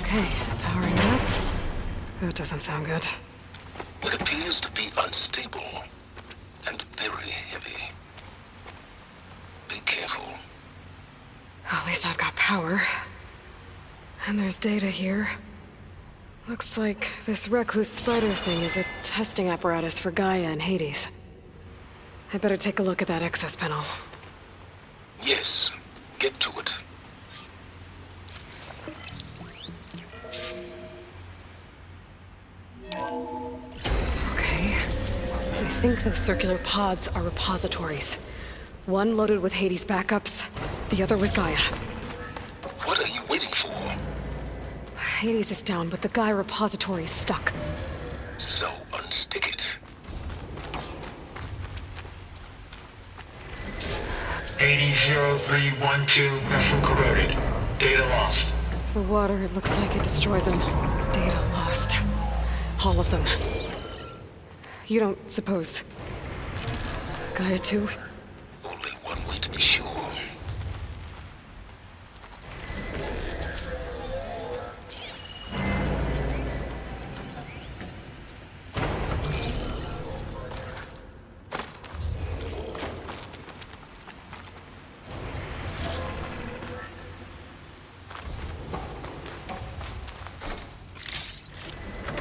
Speaker 1: Okay, powering up. That doesn't sound good.
Speaker 4: It appears to be unstable and very heavy. Be careful.
Speaker 1: At least I've got power. And there's data here. Looks like this Recluse Spider thing is a testing apparatus for Gaia and Hades. I better take a look at that access panel.
Speaker 4: Yes, get to it.
Speaker 1: Okay. I think those circular pods are repositories. One loaded with Hades backups, the other with Gaia.
Speaker 4: What are you waiting for?
Speaker 1: Hades is down, but the Gaia repository is stuck.
Speaker 4: So unstick it.
Speaker 6: 800312 vessel corroded. Data lost.
Speaker 1: The water, it looks like it destroyed them. Data lost. All of them. You don't suppose Gaia too?
Speaker 4: Only one way to be sure.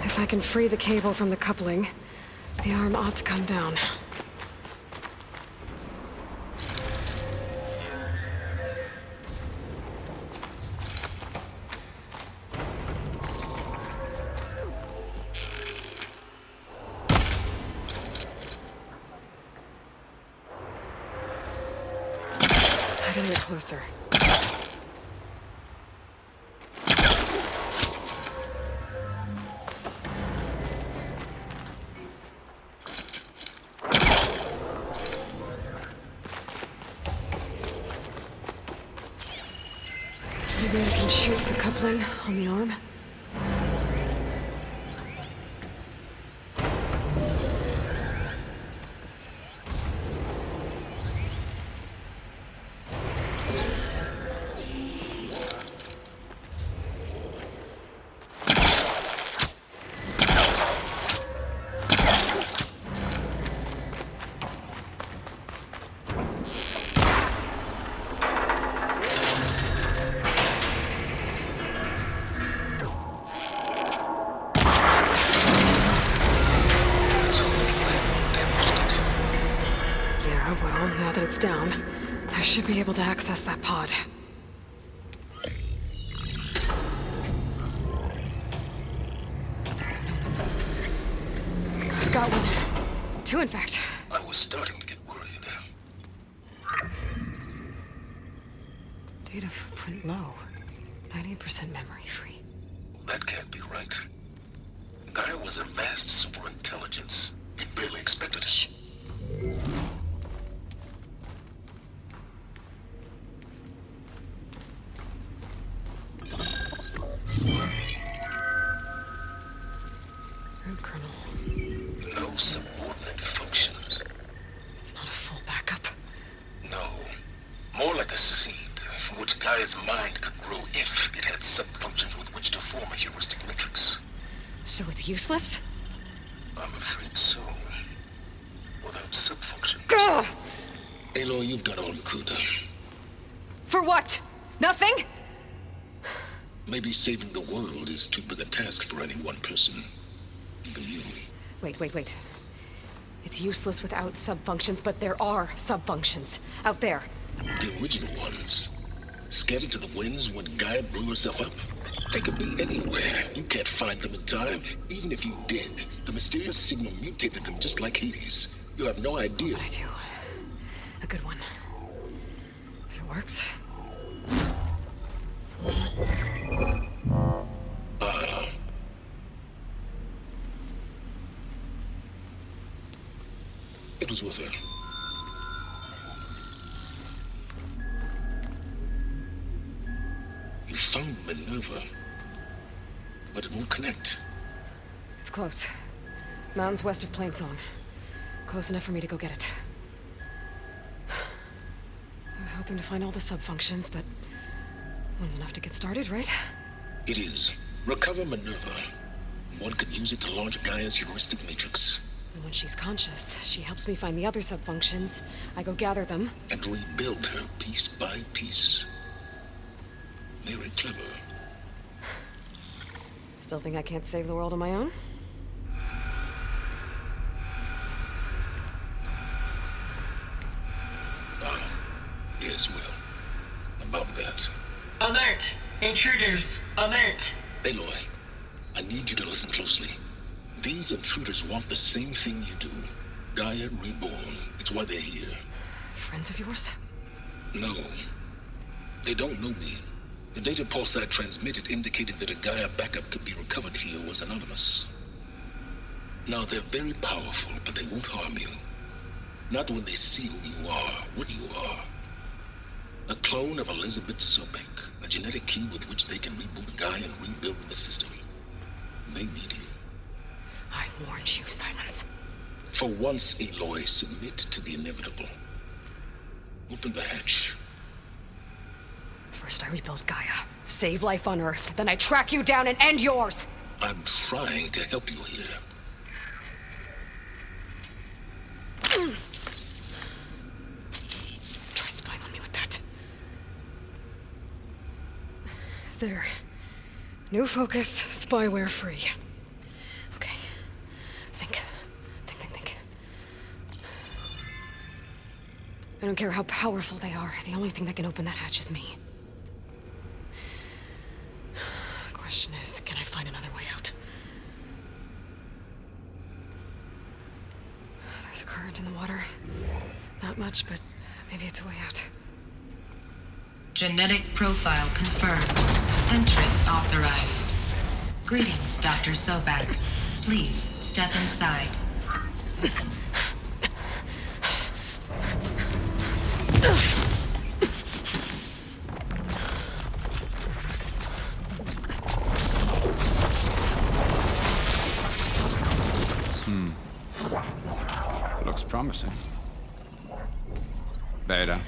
Speaker 1: If I can free the cable from the coupling, the arm ought to come down. I gotta get closer. Maybe I can shoot the coupling on the arm. Well, now that it's down, I should be able to access that pod. I've got one. Two, in fact.
Speaker 4: I was starting to get worried.
Speaker 1: Data footprint low. 90% memory free.
Speaker 4: That can't be right. Gaia was a vast superintelligence. It barely expected it.
Speaker 1: Shh. Root kernel.
Speaker 4: No subordinate functions.
Speaker 1: It's not a full backup.
Speaker 4: No. More like a seed from which Gaia's mind could grow if it had sub-functions with which to form a heuristic matrix.
Speaker 1: So it's useless?
Speaker 4: I'm afraid so. Without sub-function.
Speaker 1: Ugh!
Speaker 4: Aloy, you've done all you could.
Speaker 1: For what? Nothing?
Speaker 4: Maybe saving the world is too big a task for any one person. Even you.
Speaker 1: Wait. It's useless without sub-functions, but there are sub-functions out there.
Speaker 4: The original ones. Scattered to the winds when Gaia blew herself up? They could be anywhere. You can't find them in time. Even if you did, the mysterious signal mutated them just like Hades. You have no idea.
Speaker 1: But I do. A good one. If it works.
Speaker 4: It was with her. You found Minerva, but it won't connect.
Speaker 1: It's close. Mountains west of Plainsong. Close enough for me to go get it. I was hoping to find all the sub-functions, but one's enough to get started, right?
Speaker 4: It is. Recover Minerva. One could use it to launch Gaia's heuristic matrix.
Speaker 1: And when she's conscious, she helps me find the other sub-functions. I go gather them.
Speaker 4: And rebuild her piece by piece. Very clever.
Speaker 1: Still think I can't save the world on my own?
Speaker 4: Yes, well, about that.
Speaker 6: Alert! Intruders! Alert!
Speaker 4: Aloy, I need you to listen closely. These intruders want the same thing you do. Gaia reborn. It's why they're here.
Speaker 1: Friends of yours?
Speaker 4: No. They don't know me. The data pulse I transmitted indicated that a Gaia backup could be recovered here was anonymous. Now, they're very powerful, but they won't harm you. Not when they see who you are, what you are. A clone of Elizabeth Sobek, a genetic key with which they can reboot Gaia and rebuild the system. They need you.
Speaker 1: I warned you, Sylens.
Speaker 4: For once, Aloy, submit to the inevitable. Open the hatch.
Speaker 1: First I rebuild Gaia, save life on Earth, then I track you down and end yours!
Speaker 4: I'm trying to help you here.
Speaker 1: Try spying on me with that. There. New focus, spyware free. Okay. Think. I don't care how powerful they are. The only thing that can open that hatch is me. Question is, can I find another way out? There's a current in the water. Not much, but maybe it's a way out.
Speaker 6: Genetic profile confirmed. Entrant authorized. Greetings, Dr. Sobek. Please step inside.
Speaker 11: Looks promising. Beta.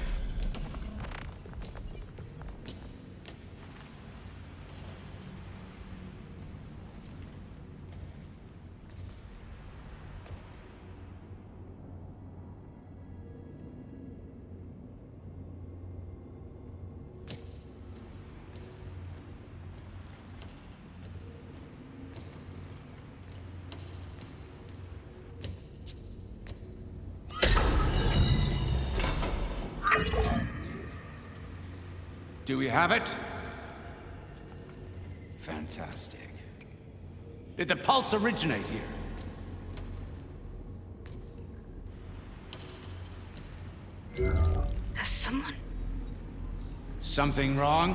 Speaker 11: Do we have it? Fantastic. Did the pulse originate here?
Speaker 1: Has someone...
Speaker 11: Something wrong?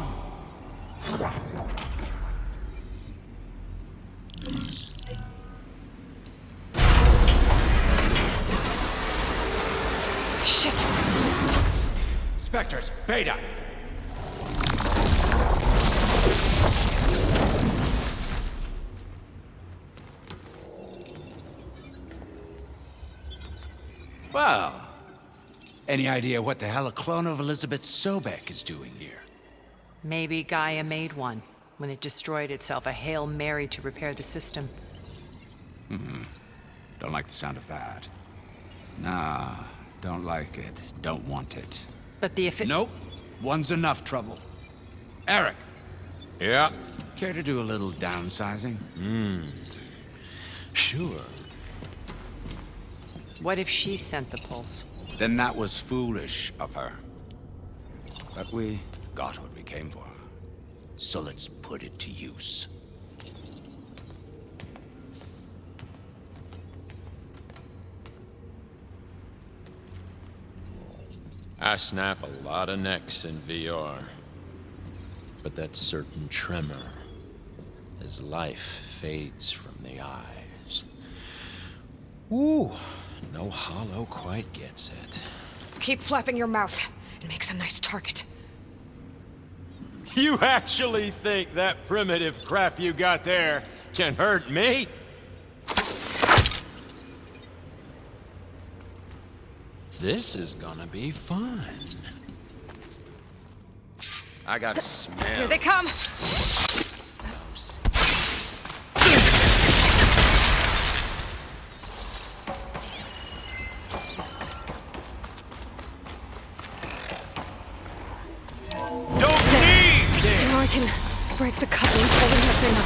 Speaker 1: Shit!
Speaker 11: Spectres, Beta! Well, any idea what the hell a clone of Elizabeth Sobek is doing here?
Speaker 12: Maybe Gaia made one when it destroyed itself, a Hail Mary to repair the system.
Speaker 11: Don't like the sound of that. Nah, don't like it. Don't want it.
Speaker 12: But the
Speaker 11: Nope. One's enough trouble. Eric.
Speaker 2: Yeah?
Speaker 11: Care to do a little downsizing?
Speaker 2: Sure.
Speaker 12: What if she sent the pulse?
Speaker 11: Then that was foolish of her. But we got what we came for. So let's put it to use.
Speaker 13: I snap a lot of necks in VR. But that certain tremor as life fades from the eyes. Ooh, no hollow quite gets it.
Speaker 1: Keep flapping your mouth. It makes a nice target.
Speaker 13: You actually think that primitive crap you got there can hurt me? This is gonna be fun. I gotta smell.
Speaker 1: Here they come! Now I can break the couplings holding that thing up.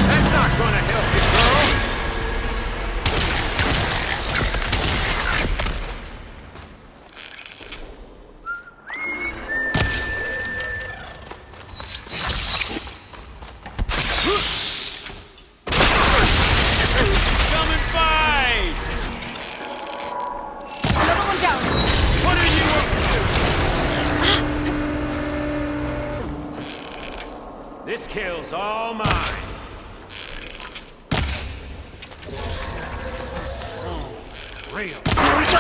Speaker 13: That's not gonna help you, girl! Come and fight!
Speaker 1: Another one down!
Speaker 13: What are you up to? This kill's all mine. Real.
Speaker 1: Here we go!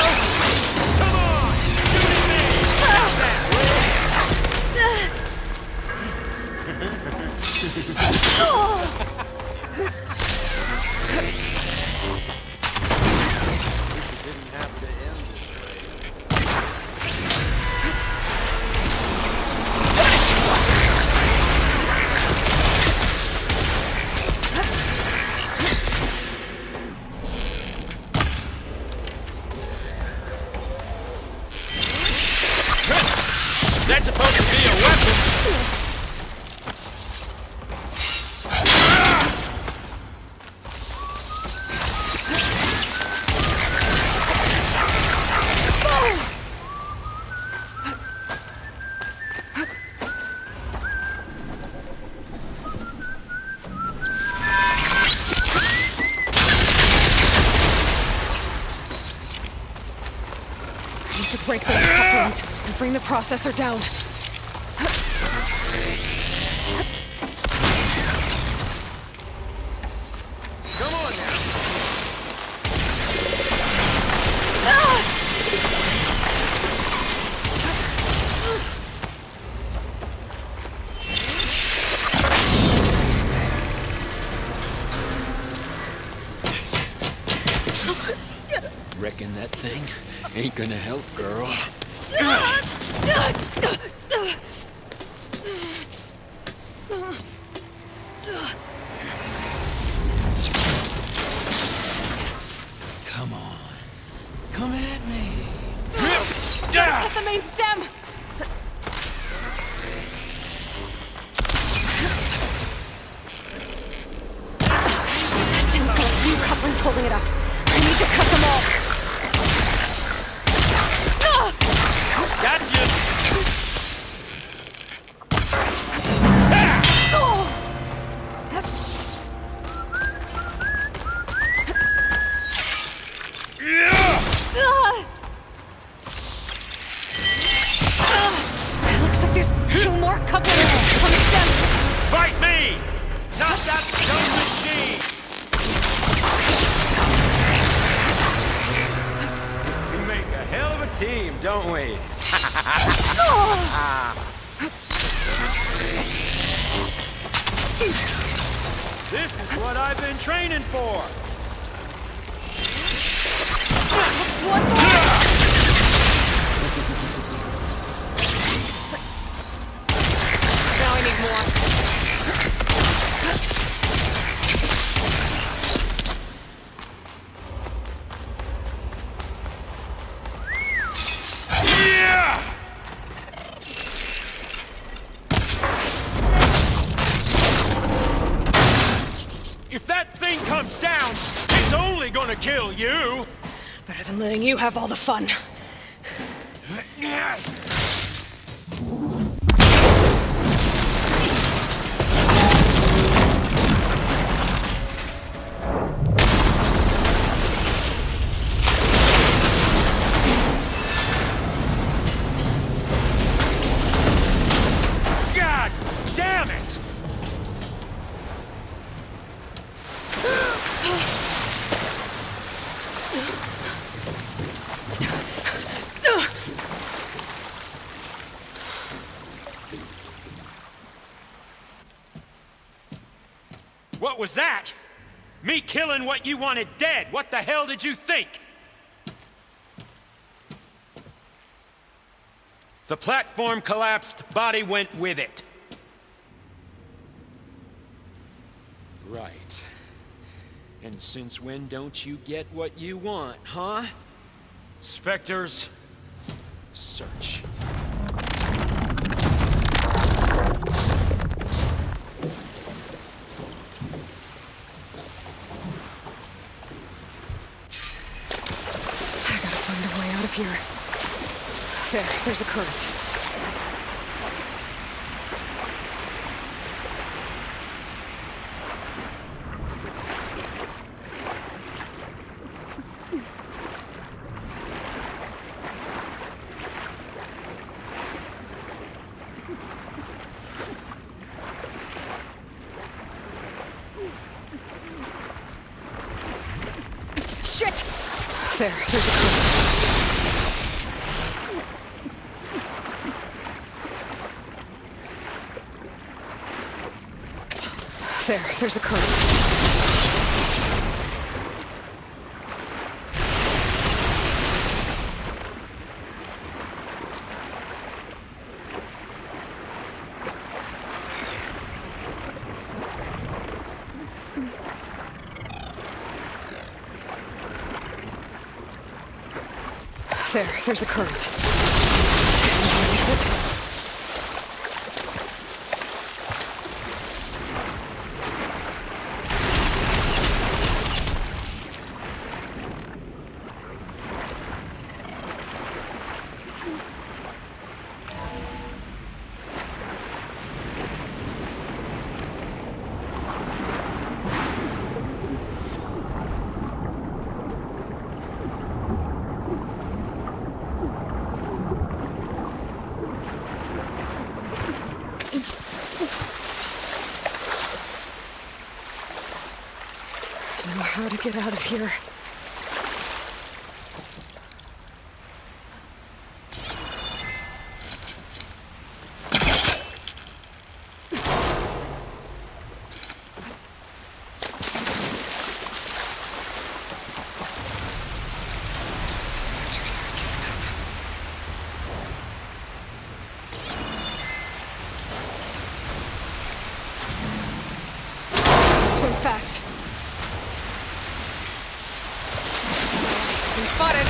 Speaker 13: Come on! Shoot me! That's that, didn't have to end this way. That's supposed to be a weapon!
Speaker 1: I need to break those couplings and bring the processor down.
Speaker 13: Come on now! Reckon that thing ain't gonna help, girl. Come on. Come at me.
Speaker 1: Hit the main stem! This stem's got a few couplings holding it up. I need to cut them all.
Speaker 13: Gotcha!
Speaker 1: Looks like there's two more couplings on the stem.
Speaker 13: Fight me! Not that dumb machine! We make a hell of a team, don't we? This is what I've been training for!
Speaker 1: One more! Now I need more.
Speaker 13: If that thing comes down, it's only gonna kill you!
Speaker 1: Better than letting you have all the fun.
Speaker 2: God damn it! What was that? Me killing what you wanted dead. What the hell did you think? The platform collapsed, body went with it. Right. And since when don't you get what you want, huh? Spectres, search.
Speaker 1: Of here. There's a current. Shit! There's a current. There's a current. There's a current. Exit. How to get out of here. Spectres aren't giving up. Swim fast. Spotted.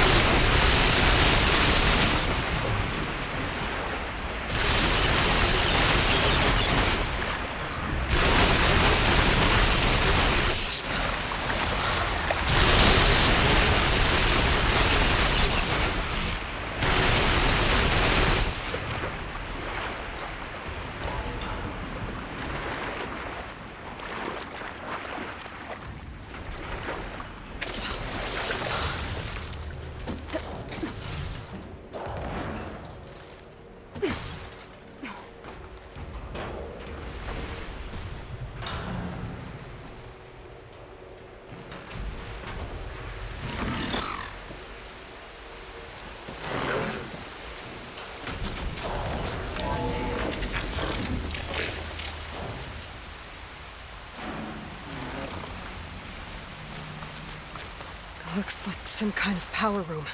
Speaker 1: Looks like some kind of power room.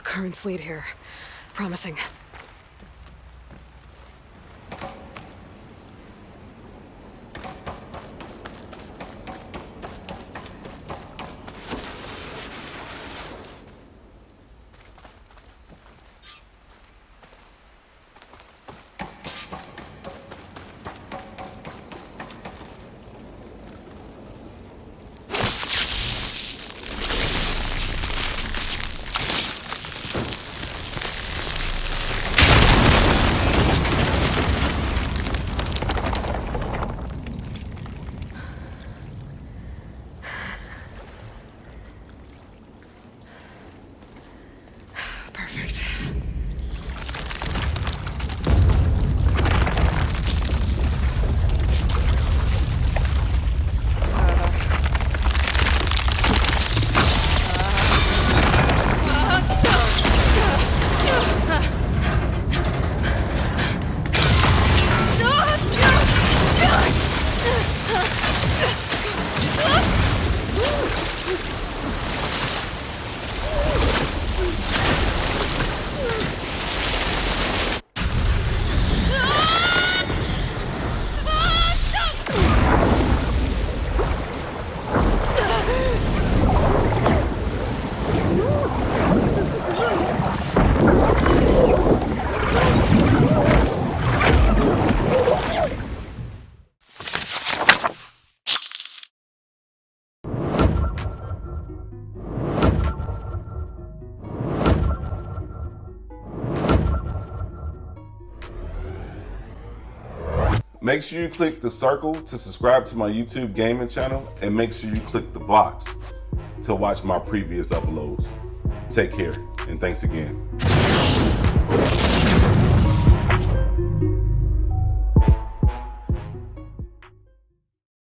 Speaker 1: Currents lead here. Promising. right.
Speaker 14: Make sure you click the circle to subscribe to my YouTube gaming channel, and make sure you click the box to watch my previous uploads. Take care, and thanks again.